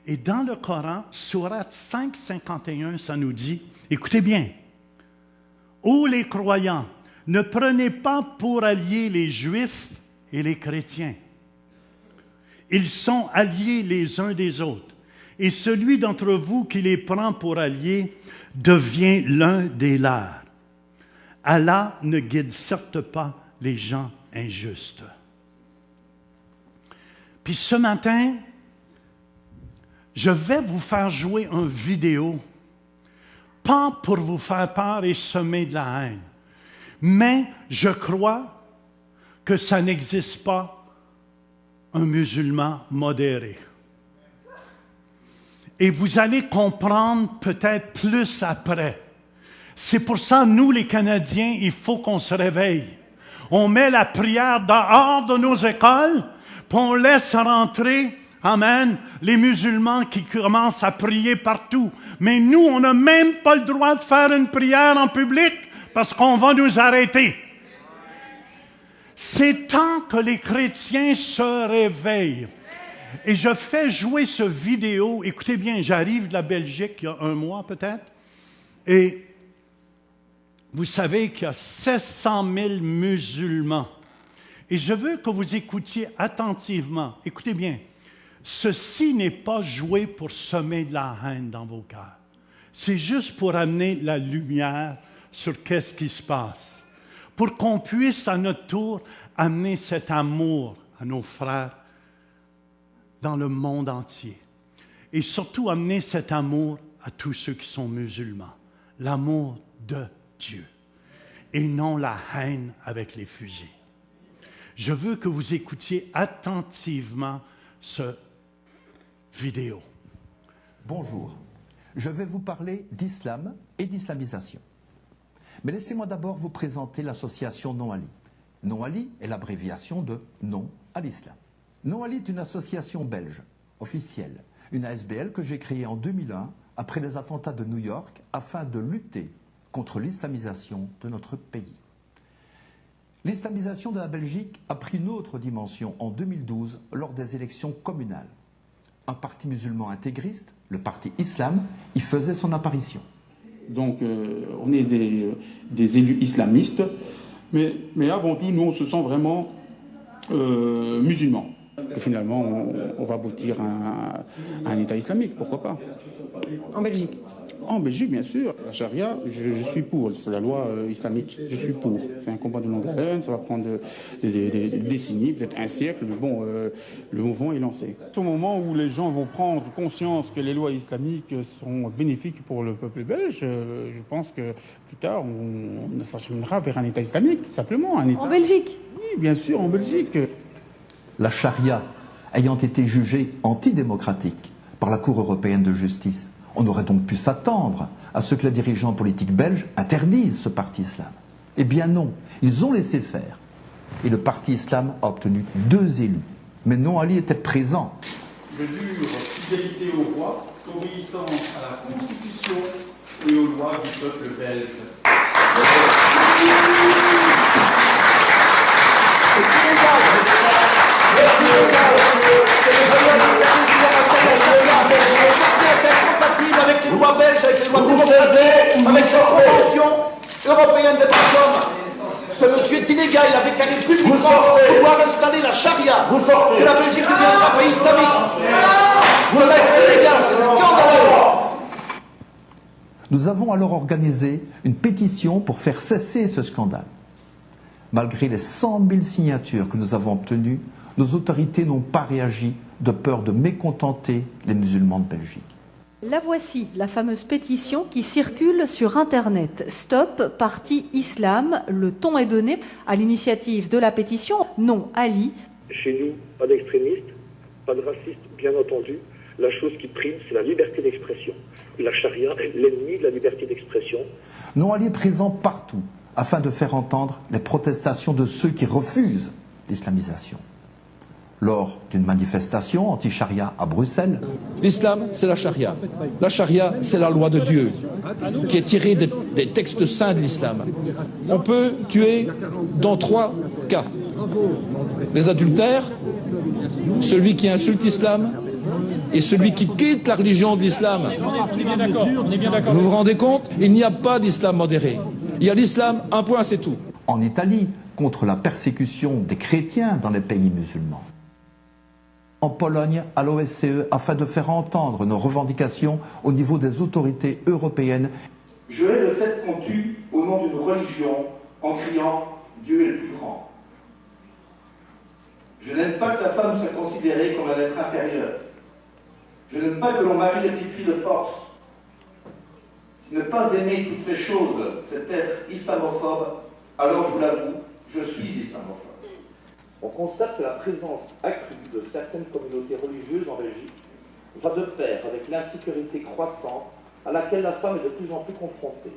Et dans le Coran, Sourate 5, 51, ça nous dit, écoutez bien, « Ô les croyants, ne prenez pas pour alliés les Juifs et les chrétiens. Ils sont alliés les uns des autres. Et celui d'entre vous qui les prend pour alliés devient l'un des leurs. Allah ne guide certes pas les gens injustes. » Puis ce matin, je vais vous faire jouer une vidéo, pas pour vous faire peur et semer de la haine, mais je crois que ça n'existe pas un musulman modéré. Et vous allez comprendre peut-être plus après. C'est pour ça, nous les Canadiens, il faut qu'on se réveille. On met la prière dehors de nos écoles, puis on laisse rentrer, amen, les musulmans qui commencent à prier partout. Mais nous, on n'a même pas le droit de faire une prière en public parce qu'on va nous arrêter. C'est temps que les chrétiens se réveillent. Et je fais jouer ce vidéo. Écoutez bien, j'arrive de la Belgique il y a un mois peut-être. Et vous savez qu'il y a 700 000 musulmans. Et je veux que vous écoutiez attentivement. Écoutez bien, ceci n'est pas joué pour semer de la haine dans vos cœurs. C'est juste pour amener la lumière sur qu'est-ce qui se passe. Pour qu'on puisse à notre tour amener cet amour à nos frères dans le monde entier. Et surtout amener cet amour à tous ceux qui sont musulmans. L'amour de Dieu. Et non la haine avec les fusils. Je veux que vous écoutiez attentivement ce vidéo. Bonjour, je vais vous parler d'islam et d'islamisation. Mais laissez-moi d'abord vous présenter l'association Non Ali. Non Ali est l'abréviation de Non à l'Islam. Non Ali est une association belge, officielle, une ASBL que j'ai créée en 2001 après les attentats de New York afin de lutter contre l'islamisation de notre pays. L'islamisation de la Belgique a pris une autre dimension en 2012 lors des élections communales. Un parti musulman intégriste, le parti Islam, y faisait son apparition. Donc on est des élus islamistes, mais avant tout, nous, on se sent vraiment musulmans. Et finalement, on va aboutir à un État islamique, pourquoi pas. En Belgique? En Belgique, bien sûr. La charia, je suis pour. C'est la loi islamique. Je suis pour. C'est un combat de longue haleine. Ça va prendre des décennies, peut-être un siècle. Mais bon, le mouvement est lancé. Au moment où les gens vont prendre conscience que les lois islamiques sont bénéfiques pour le peuple belge, je pense que plus tard, on s'acheminera vers un État islamique, tout simplement. En Belgique? Oui, bien sûr, en Belgique. La charia ayant été jugée antidémocratique par la Cour européenne de justice, on aurait donc pu s'attendre à ce que les dirigeants politiques belges interdisent ce parti islam. Eh bien non, ils ont laissé faire. Et le parti islam a obtenu 2 élus. Mais Non Ali était présent. Je jure fidélité au roi, obéissance à la Constitution et aux lois du peuple belge. Avec les lois belges, avec les lois démocratiques, avec la Convention européenne des droits de l'homme. Ce monsieur est illégal, il avait carré publiquement pouvoir installer la charia. Et la Belgique devient un pays islamique. Vous êtes illégal, c'est scandaleux. Nous avons alors organisé une pétition pour faire cesser ce scandale. Malgré les 100 000 signatures que nous avons obtenues, nos autorités n'ont pas réagi de peur de mécontenter les musulmans de Belgique. La voici, la fameuse pétition qui circule sur Internet. Stop, parti islam, le ton est donné à l'initiative de la pétition Non Ali. Chez nous, pas d'extrémistes, pas de racistes, bien entendu. La chose qui prime, c'est la liberté d'expression. La charia est l'ennemi de la liberté d'expression. Non Ali est présent partout afin de faire entendre les protestations de ceux qui refusent l'islamisation. lors d'une manifestation anti-charia à Bruxelles. L'islam, c'est la charia. La charia, c'est la loi de Dieu, qui est tirée des textes saints de l'islam. On peut tuer dans 3 cas. Les adultères, celui qui insulte l'islam et celui qui quitte la religion de l'islam. Vous vous rendez compte? Il n'y a pas d'islam modéré. Il y a l'islam, un point, c'est tout. En Italie, contre la persécution des chrétiens dans les pays musulmans. En Pologne, à l'OSCE, afin de faire entendre nos revendications au niveau des autorités européennes. Je hais le fait qu'on tue au nom d'une religion en criant « Dieu est le plus grand ». Je n'aime pas que la femme soit considérée comme un être inférieur. Je n'aime pas que l'on marie les petites filles de force. Si ne pas aimer toutes ces choses, c'est être islamophobe, alors je vous l'avoue, je suis islamophobe. On constate que la présence accrue de certaines communautés religieuses en Belgique va de pair avec l'insécurité croissante à laquelle la femme est de plus en plus confrontée.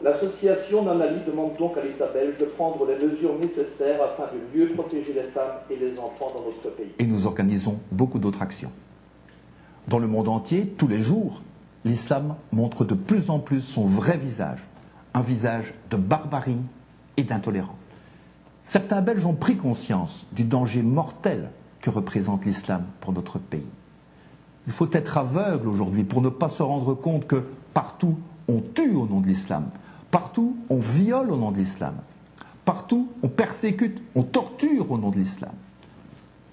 L'association Nanali demande donc à l'État belge de prendre les mesures nécessaires afin de mieux protéger les femmes et les enfants dans notre pays. Et nous organisons beaucoup d'autres actions. Dans le monde entier, tous les jours, l'islam montre de plus en plus son vrai visage, un visage de barbarie et d'intolérance. Certains Belges ont pris conscience du danger mortel que représente l'islam pour notre pays. Il faut être aveugle aujourd'hui pour ne pas se rendre compte que partout on tue au nom de l'islam, partout on viole au nom de l'islam, partout on persécute, on torture au nom de l'islam.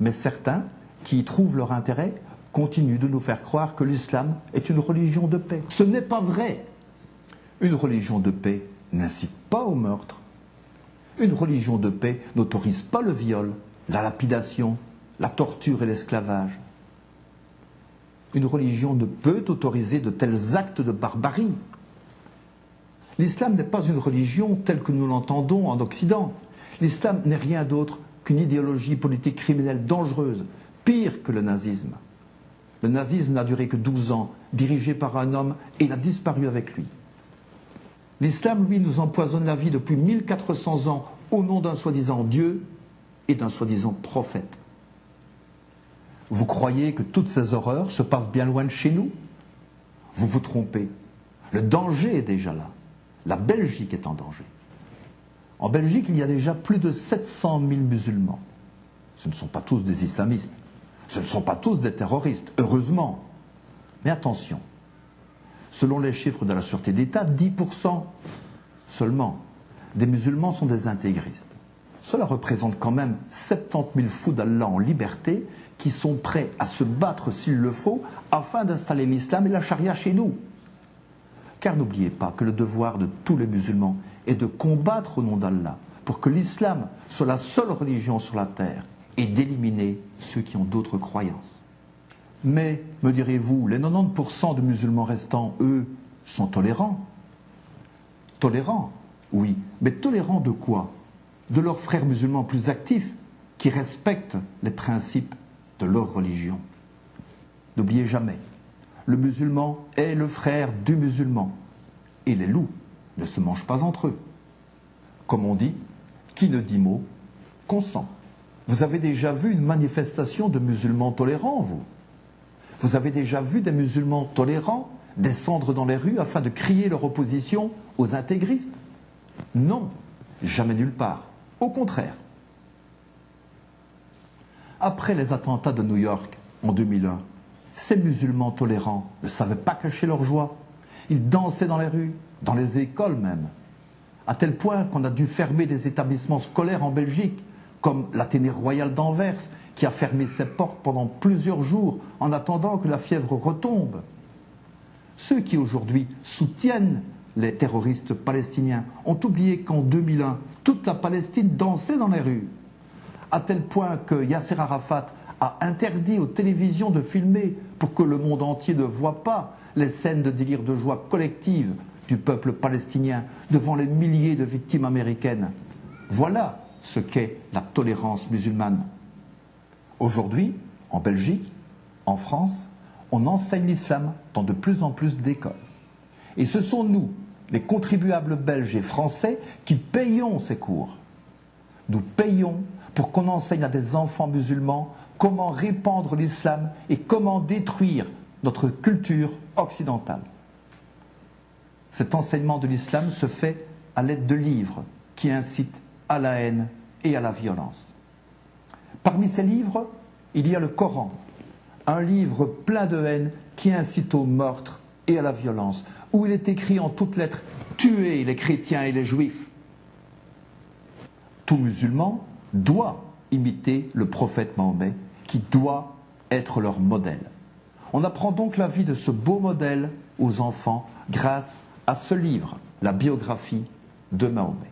Mais certains, qui y trouvent leur intérêt, continuent de nous faire croire que l'islam est une religion de paix. Ce n'est pas vrai. Une religion de paix n'incite pas au meurtre. Une religion de paix n'autorise pas le viol, la lapidation, la torture et l'esclavage. Une religion ne peut autoriser de tels actes de barbarie. L'islam n'est pas une religion telle que nous l'entendons en Occident. L'islam n'est rien d'autre qu'une idéologie politique criminelle dangereuse, pire que le nazisme. Le nazisme n'a duré que 12 ans, dirigé par un homme, et il a disparu avec lui. L'islam, lui, nous empoisonne la vie depuis 1400 ans au nom d'un soi-disant Dieu et d'un soi-disant prophète. Vous croyez que toutes ces horreurs se passent bien loin de chez nous? Vous vous trompez. Le danger est déjà là. La Belgique est en danger. En Belgique, il y a déjà plus de 700 000 musulmans. Ce ne sont pas tous des islamistes. Ce ne sont pas tous des terroristes, heureusement. Mais attention. Selon les chiffres de la Sûreté d'État, 10% seulement des musulmans sont des intégristes. Cela représente quand même 70 000 fous d'Allah en liberté qui sont prêts à se battre s'il le faut afin d'installer l'islam et la charia chez nous. Car n'oubliez pas que le devoir de tous les musulmans est de combattre au nom d'Allah pour que l'islam soit la seule religion sur la terre et d'éliminer ceux qui ont d'autres croyances. Mais, me direz-vous, les 90% de musulmans restants, eux, sont tolérants. Tolérants, oui. Mais tolérants de quoi? De leurs frères musulmans plus actifs, qui respectent les principes de leur religion. N'oubliez jamais, le musulman est le frère du musulman. Et les loups ne se mangent pas entre eux. Comme on dit, qui ne dit mot, consent. Vous avez déjà vu une manifestation de musulmans tolérants, vous? Vous avez déjà vu des musulmans tolérants descendre dans les rues afin de crier leur opposition aux intégristes? Non, jamais nulle part. Au contraire. Après les attentats de New York en 2001, ces musulmans tolérants ne savaient pas cacher leur joie. Ils dansaient dans les rues, dans les écoles même, à tel point qu'on a dû fermer des établissements scolaires en Belgique, comme l'Athénée royal d'Anvers, qui a fermé ses portes pendant plusieurs jours en attendant que la fièvre retombe. Ceux qui aujourd'hui soutiennent les terroristes palestiniens ont oublié qu'en 2001, toute la Palestine dansait dans les rues, à tel point que Yasser Arafat a interdit aux télévisions de filmer pour que le monde entier ne voit pas les scènes de délire de joie collective du peuple palestinien devant les milliers de victimes américaines. Voilà ce qu'est la tolérance musulmane. Aujourd'hui, en Belgique, en France, on enseigne l'islam dans de plus en plus d'écoles. Et ce sont nous, les contribuables belges et français, qui payons ces cours. Nous payons pour qu'on enseigne à des enfants musulmans comment répandre l'islam et comment détruire notre culture occidentale. Cet enseignement de l'islam se fait à l'aide de livres qui incitent à la haine et à la violence. Parmi ces livres, il y a le Coran, un livre plein de haine qui incite au meurtre et à la violence, où il est écrit en toutes lettres « Tuez les chrétiens et les juifs ». Tout musulman doit imiter le prophète Mahomet, qui doit être leur modèle. On apprend donc la vie de ce beau modèle aux enfants grâce à ce livre, la biographie de Mahomet.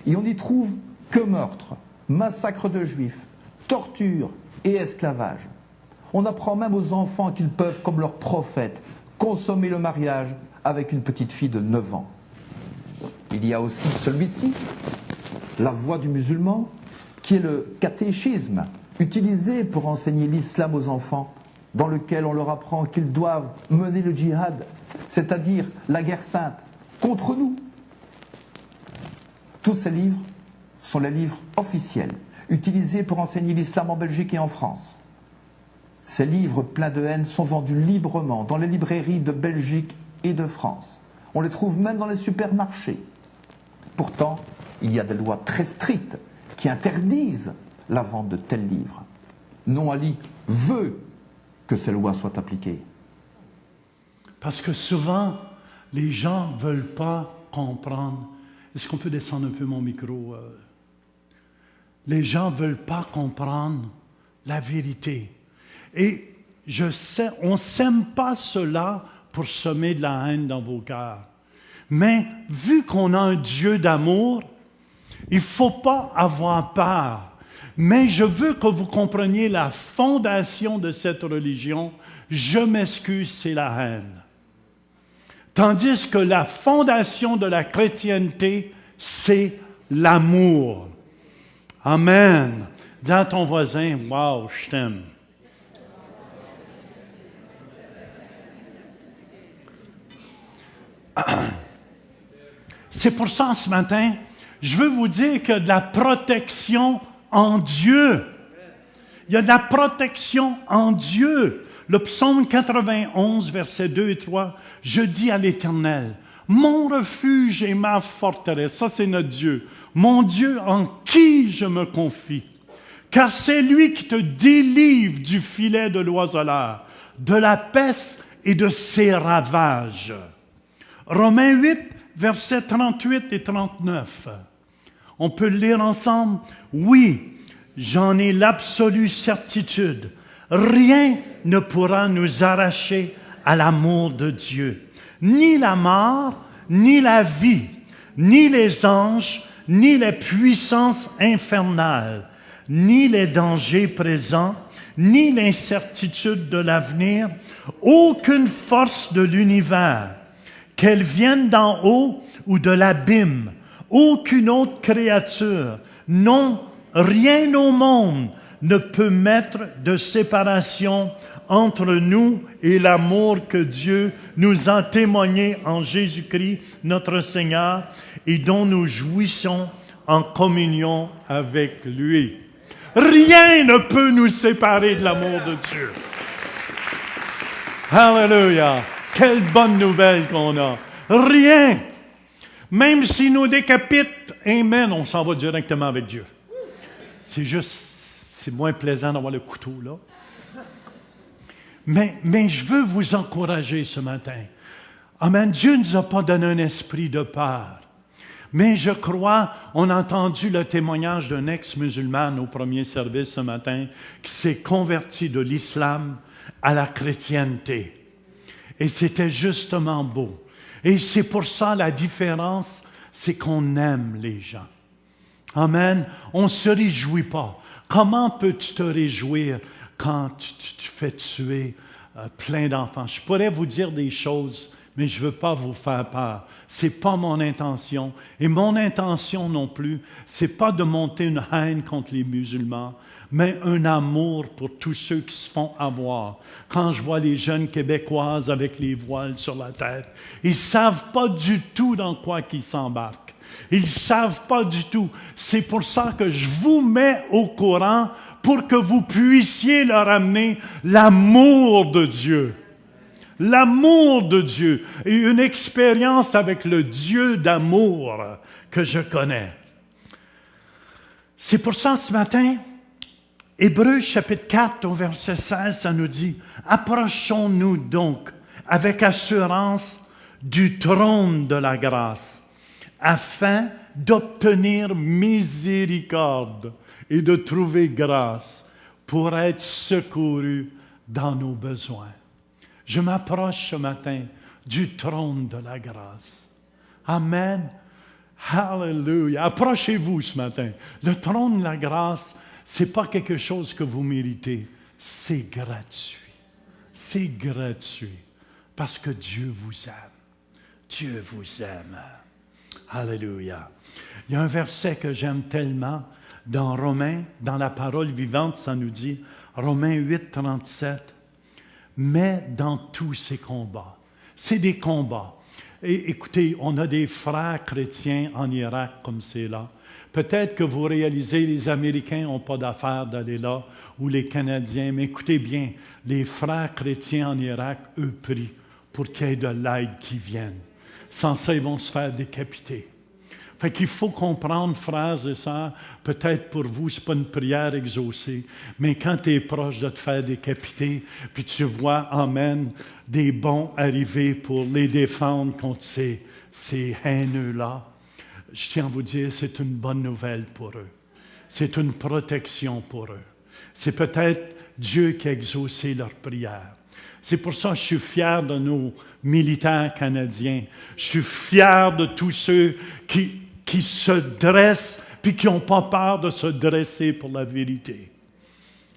Et on n'y trouve que meurtre, massacre de juifs, torture et esclavage. On apprend même aux enfants qu'ils peuvent, comme leur prophète, consommer le mariage avec une petite fille de 9 ans. Il y a aussi celui-ci, la voix du musulman, qui est le catéchisme utilisé pour enseigner l'islam aux enfants, dans lequel on leur apprend qu'ils doivent mener le djihad, c'est-à-dire la guerre sainte, contre nous. Tous ces livres sont les livres officiels, utilisés pour enseigner l'islam en Belgique et en France. Ces livres pleins de haine sont vendus librement dans les librairies de Belgique et de France. On les trouve même dans les supermarchés. Pourtant, il y a des lois très strictes qui interdisent la vente de tels livres. Non Ali veut que ces lois soient appliquées. Parce que souvent, les gens ne veulent pas comprendre. Est-ce qu'on peut descendre un peu mon micro? Les gens ne veulent pas comprendre la vérité. Et je sais, on ne sème pas cela pour semer de la haine dans vos cœurs. Mais vu qu'on a un Dieu d'amour, il ne faut pas avoir peur. Mais je veux que vous compreniez la fondation de cette religion. Je m'excuse, c'est la haine. Tandis que la fondation de la chrétienté, c'est l'amour. Amen. Dis à ton voisin, « Wow, je t'aime ». C'est pour ça, ce matin, je veux vous dire qu'il y a de la protection en Dieu. Il y a de la protection en Dieu. Le psaume 91, versets 2 et 3, « Je dis à l'Éternel, mon refuge et ma forteresse. » Ça, c'est notre Dieu. « Mon Dieu en qui je me confie. Car c'est lui qui te délivre du filet de l'oiseleur, de la peste et de ses ravages. » Romains 8, versets 38 et 39. On peut le lire ensemble. « Oui, j'en ai l'absolue certitude. Rien ne pourra nous arracher à l'amour de Dieu. Ni la mort, ni la vie, ni les anges, ni les puissances infernales, ni les dangers présents, ni l'incertitude de l'avenir, aucune force de l'univers, qu'elle vienne d'en haut ou de l'abîme, aucune autre créature, non, rien au monde ne peut mettre de séparation entre nous et l'amour que Dieu nous a témoigné en Jésus-Christ, notre Seigneur, et dont nous jouissons en communion avec lui. Rien ne peut nous séparer de l'amour de Dieu. Alléluia! Quelle bonne nouvelle qu'on a! Rien! Même s'il nous décapite, amen, on s'en va directement avec Dieu. C'est juste, c'est moins plaisant d'avoir le couteau là. Mais je veux vous encourager ce matin. Amen. Dieu ne nous a pas donné un esprit de peur. Mais je crois, on a entendu le témoignage d'un ex-musulman au premier service ce matin qui s'est converti de l'islam à la chrétienté. Et c'était justement beau. Et c'est pour ça la différence, c'est qu'on aime les gens. Amen. On ne se réjouit pas. Comment peux-tu te réjouir quand tu fais tuer plein d'enfants? Je pourrais vous dire des choses, mais je ne veux pas vous faire peur. Ce n'est pas mon intention. Et mon intention non plus, ce n'est pas de monter une haine contre les musulmans, mais un amour pour tous ceux qui se font avoir. Quand je vois les jeunes Québécoises avec les voiles sur la tête, ils ne savent pas du tout dans quoi ils s'embarquent. Ils ne savent pas du tout. C'est pour ça que je vous mets au courant pour que vous puissiez leur amener l'amour de Dieu. L'amour de Dieu et une expérience avec le Dieu d'amour que je connais. C'est pour ça ce matin, Hébreux chapitre 4 au verset 16, ça nous dit « Approchons-nous donc avec assurance du trône de la grâce, afin d'obtenir miséricorde et de trouver grâce pour être secouru dans nos besoins. » Je m'approche ce matin du trône de la grâce. Amen. Hallelujah. Approchez-vous ce matin. Le trône de la grâce, ce n'est pas quelque chose que vous méritez. C'est gratuit. C'est gratuit. Parce que Dieu vous aime. Dieu vous aime. Alléluia. Il y a un verset que j'aime tellement dans Romains, dans la parole vivante, ça nous dit, Romains 8, 37. Mais dans tous ces combats, c'est des combats. Et écoutez, on a des frères chrétiens en Irak comme c'est là. Peut-être que vous réalisez, les Américains n'ont pas d'affaire d'aller là, ou les Canadiens, mais écoutez bien, les frères chrétiens en Irak, eux, prient pour qu'il y ait de l'aide qui vienne. Sans ça, ils vont se faire décapiter. Fait qu'il faut comprendre, frères et sœurs, peut-être pour vous, ce n'est pas une prière exaucée, mais quand tu es proche de te faire décapiter, puis tu vois, amen, des bons arriver pour les défendre contre ces haineux-là, je tiens à vous dire, c'est une bonne nouvelle pour eux. C'est une protection pour eux. C'est peut-être Dieu qui a exaucé leur prière. C'est pour ça que je suis fier de nos militaires canadiens. Je suis fier de tous ceux qui se dressent puis qui n'ont pas peur de se dresser pour la vérité.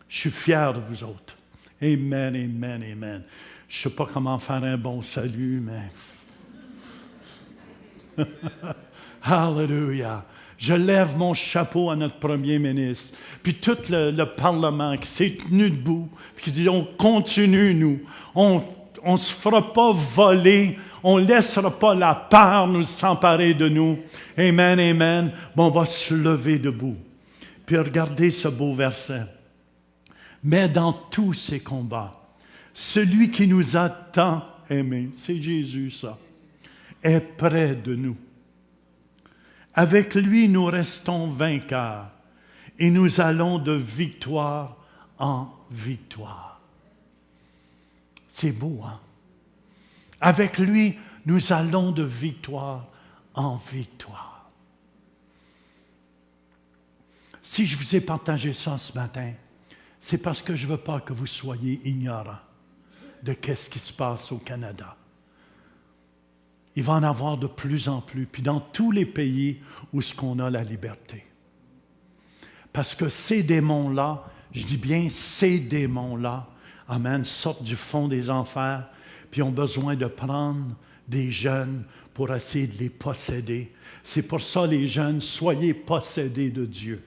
Je suis fier de vous autres. Amen, amen, amen. Je ne sais pas comment faire un bon salut, mais... Hallelujah. Je lève mon chapeau à notre premier ministre, puis tout le Parlement qui s'est tenu debout, puis qui dit, on continue, nous. On ne se fera pas voler, on ne laissera pas la peur nous s'emparer de nous. Amen, amen. Bon, on va se lever debout. Puis regardez ce beau verset. Mais dans tous ces combats, celui qui nous a tant aimés, c'est Jésus ça, est près de nous. Avec lui, nous restons vainqueurs et nous allons de victoire en victoire. C'est beau, hein? Avec lui, nous allons de victoire en victoire. Si je vous ai partagé ça ce matin, c'est parce que je ne veux pas que vous soyez ignorants de ce qui se passe au Canada. Il va en avoir de plus en plus, puis dans tous les pays où ce qu'on a la liberté. Parce que ces démons-là, je dis bien ces démons-là, amen, sortent du fond des enfers, puis ont besoin de prendre des jeunes pour essayer de les posséder. C'est pour ça, les jeunes, soyez possédés de Dieu.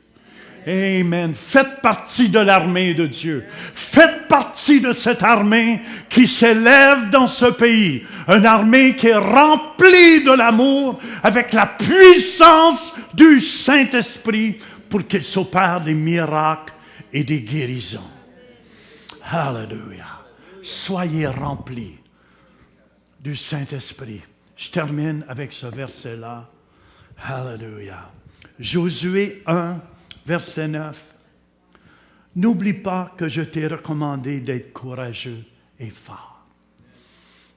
Amen. Faites partie de l'armée de Dieu. Faites partie de cette armée qui s'élève dans ce pays. Une armée qui est remplie de l'amour avec la puissance du Saint-Esprit pour qu'il s'opère des miracles et des guérisons. Alléluia. Soyez remplis du Saint-Esprit. Je termine avec ce verset-là. Alléluia. Josué 1, verset 9. N'oublie pas que je t'ai recommandé d'être courageux et fort.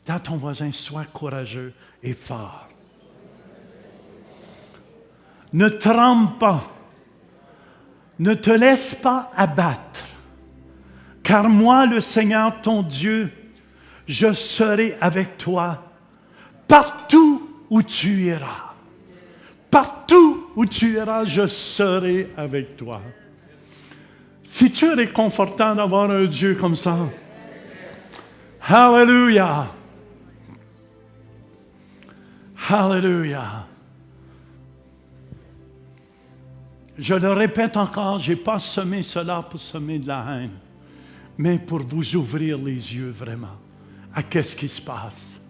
Dans ton voisin, sois courageux et fort. Ne tremble pas. Ne te laisse pas abattre. Car moi, le Seigneur, ton Dieu, je serai avec toi partout où tu iras. Partout où tu iras, je serai avec toi. C'est-tu réconfortant d'avoir un Dieu comme ça? Hallelujah! Hallelujah! Je le répète encore, je n'ai pas semé cela pour semer de la haine, mais pour vous ouvrir les yeux vraiment à qu'est-ce qui se passe.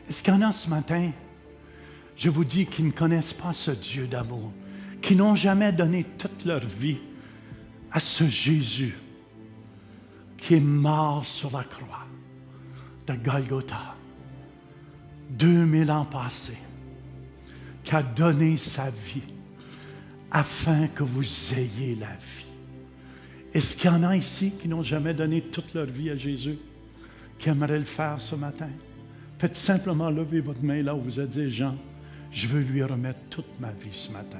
Est-ce qu'il y en a ce matin, je vous dis, qui ne connaissent pas ce Dieu d'amour, qui n'ont jamais donné toute leur vie à ce Jésus qui est mort sur la croix de Golgotha, 2000 ans passés, qui a donné sa vie afin que vous ayez la vie. Est-ce qu'il y en a ici qui n'ont jamais donné toute leur vie à Jésus, qui aimeraient le faire ce matin? Faites simplement lever votre main là où vous êtes dit, Jean, je veux lui remettre toute ma vie ce matin.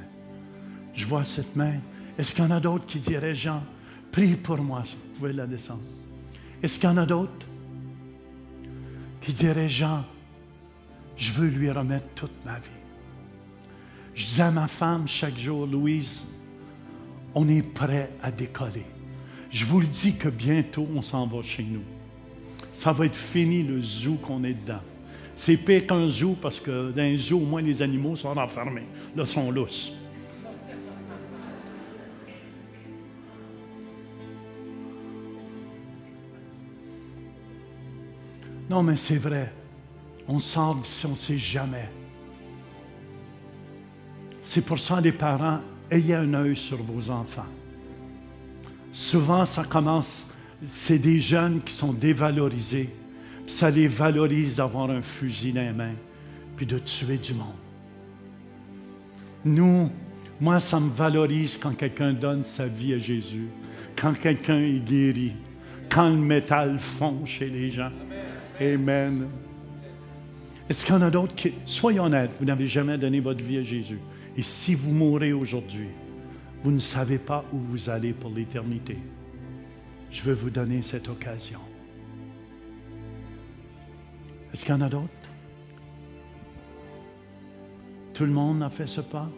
Je vois cette main. Est-ce qu'il y en a d'autres qui diraient, Jean, prie pour moi, si vous pouvez la descendre. Est-ce qu'il y en a d'autres qui diraient, Jean, je veux lui remettre toute ma vie? Je disais à ma femme chaque jour, Louise, on est prêt à décoller. Je vous le dis que bientôt, on s'en va chez nous. Ça va être fini le zoo qu'on est dedans. C'est pire qu'un zoo parce que dans un zoo, au moins, les animaux sont enfermés. Là, ils sont lousses. Non, mais c'est vrai. On sort d'ici, on ne sait jamais. C'est pour ça, les parents, ayez un œil sur vos enfants. Souvent, ça commence, c'est des jeunes qui sont dévalorisés. Puis ça les valorise d'avoir un fusil dans les mains, puis de tuer du monde. Nous, moi, ça me valorise quand quelqu'un donne sa vie à Jésus, quand quelqu'un est guéri, quand le métal fond chez les gens. Amen. Est-ce qu'il y en a d'autres qui... Soyez honnêtes, vous n'avez jamais donné votre vie à Jésus. Et si vous mourrez aujourd'hui, vous ne savez pas où vous allez pour l'éternité. Je veux vous donner cette occasion. Est-ce qu'il y en a d'autres? Tout le monde a fait ce pas?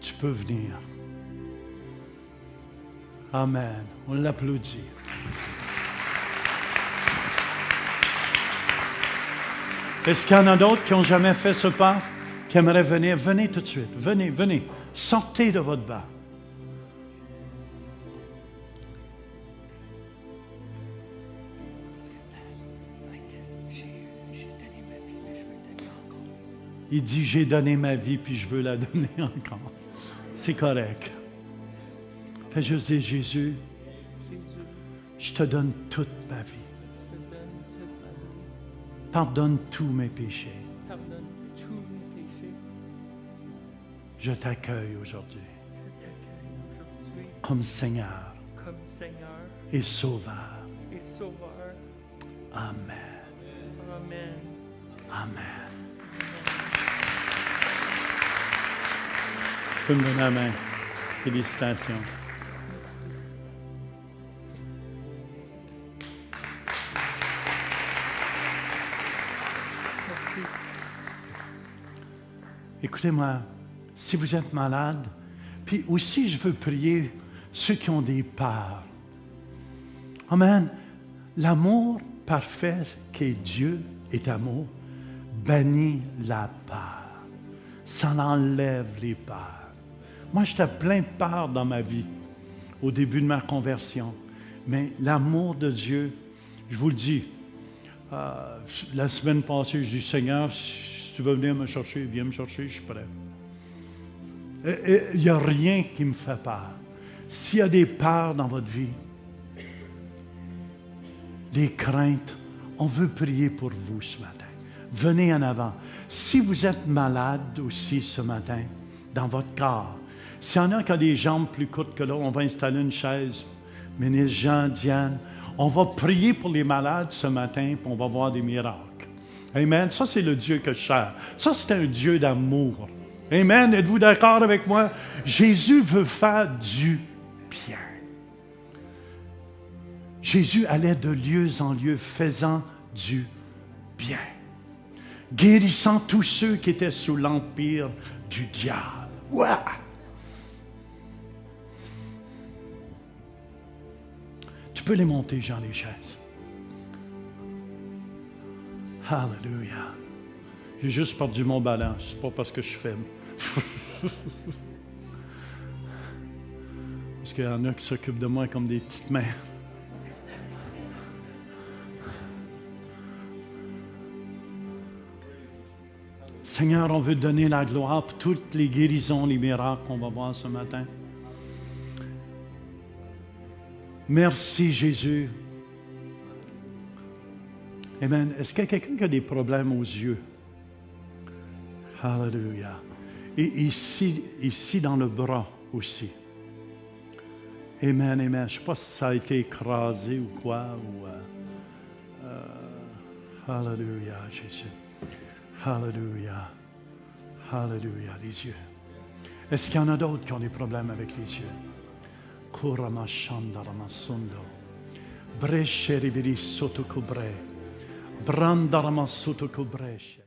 Tu peux venir. Amen. On l'applaudit. Est-ce qu'il y en a d'autres qui n'ont jamais fait ce pas, qui aimeraient venir? Venez tout de suite. Venez, venez. Sortez de votre banc. Il dit, j'ai donné ma vie, puis je veux la donner encore. C'est correct. Fais juste dire, Jésus, je te donne toute ma vie. Pardonne tous mes péchés. Je t'accueille aujourd'hui comme Seigneur et Sauveur. Amen. Amen. Tu peux me donner la main. Félicitations. Écoutez-moi, si vous êtes malade, puis aussi je veux prier ceux qui ont des peurs. Amen. L'amour parfait qu'est Dieu est amour, bannit la peur. Ça enlève les peurs. Moi, j'étais plein de peur dans ma vie, au début de ma conversion. Mais l'amour de Dieu, je vous le dis, la semaine passée, je dis, Seigneur, si tu veux venir me chercher, viens me chercher, je suis prêt. Il n'y a rien qui me fait peur. S'il y a des peurs dans votre vie, des craintes, on veut prier pour vous ce matin. Venez en avant. Si vous êtes malade aussi ce matin, dans votre corps, s'il y en a qui ont des jambes plus courtes que l'autre, on va installer une chaise. Ministre Jean, Diane, on va prier pour les malades ce matin, puis on va voir des miracles. Amen. Ça, c'est le Dieu que je sers. Ça, c'est un Dieu d'amour. Amen. Êtes-vous d'accord avec moi? Jésus veut faire du bien. Jésus allait de lieu en lieu, faisant du bien, guérissant tous ceux qui étaient sous l'empire du diable. Ouah! Tu peux les monter, Jean, les chaises. Alléluia. J'ai juste perdu mon ballon. C'est pas parce que je suis faible. Parce qu'il y en a qui s'occupent de moi comme des petites mains. Seigneur, on veut donner la gloire pour toutes les guérisons, les miracles qu'on va voir ce matin. Merci, Jésus. Amen. Est-ce qu'il y a quelqu'un qui a des problèmes aux yeux? Alléluia. Et ici dans le bras aussi. Amen, amen. Je ne sais pas si ça a été écrasé ou quoi. Alléluia, Jésus. Alléluia. Alléluia, les yeux. Est-ce qu'il y en a d'autres qui ont des problèmes avec les yeux? Kuramashandaramasundo. Breshe ribiri sotokubre. Brandaramasutokubre.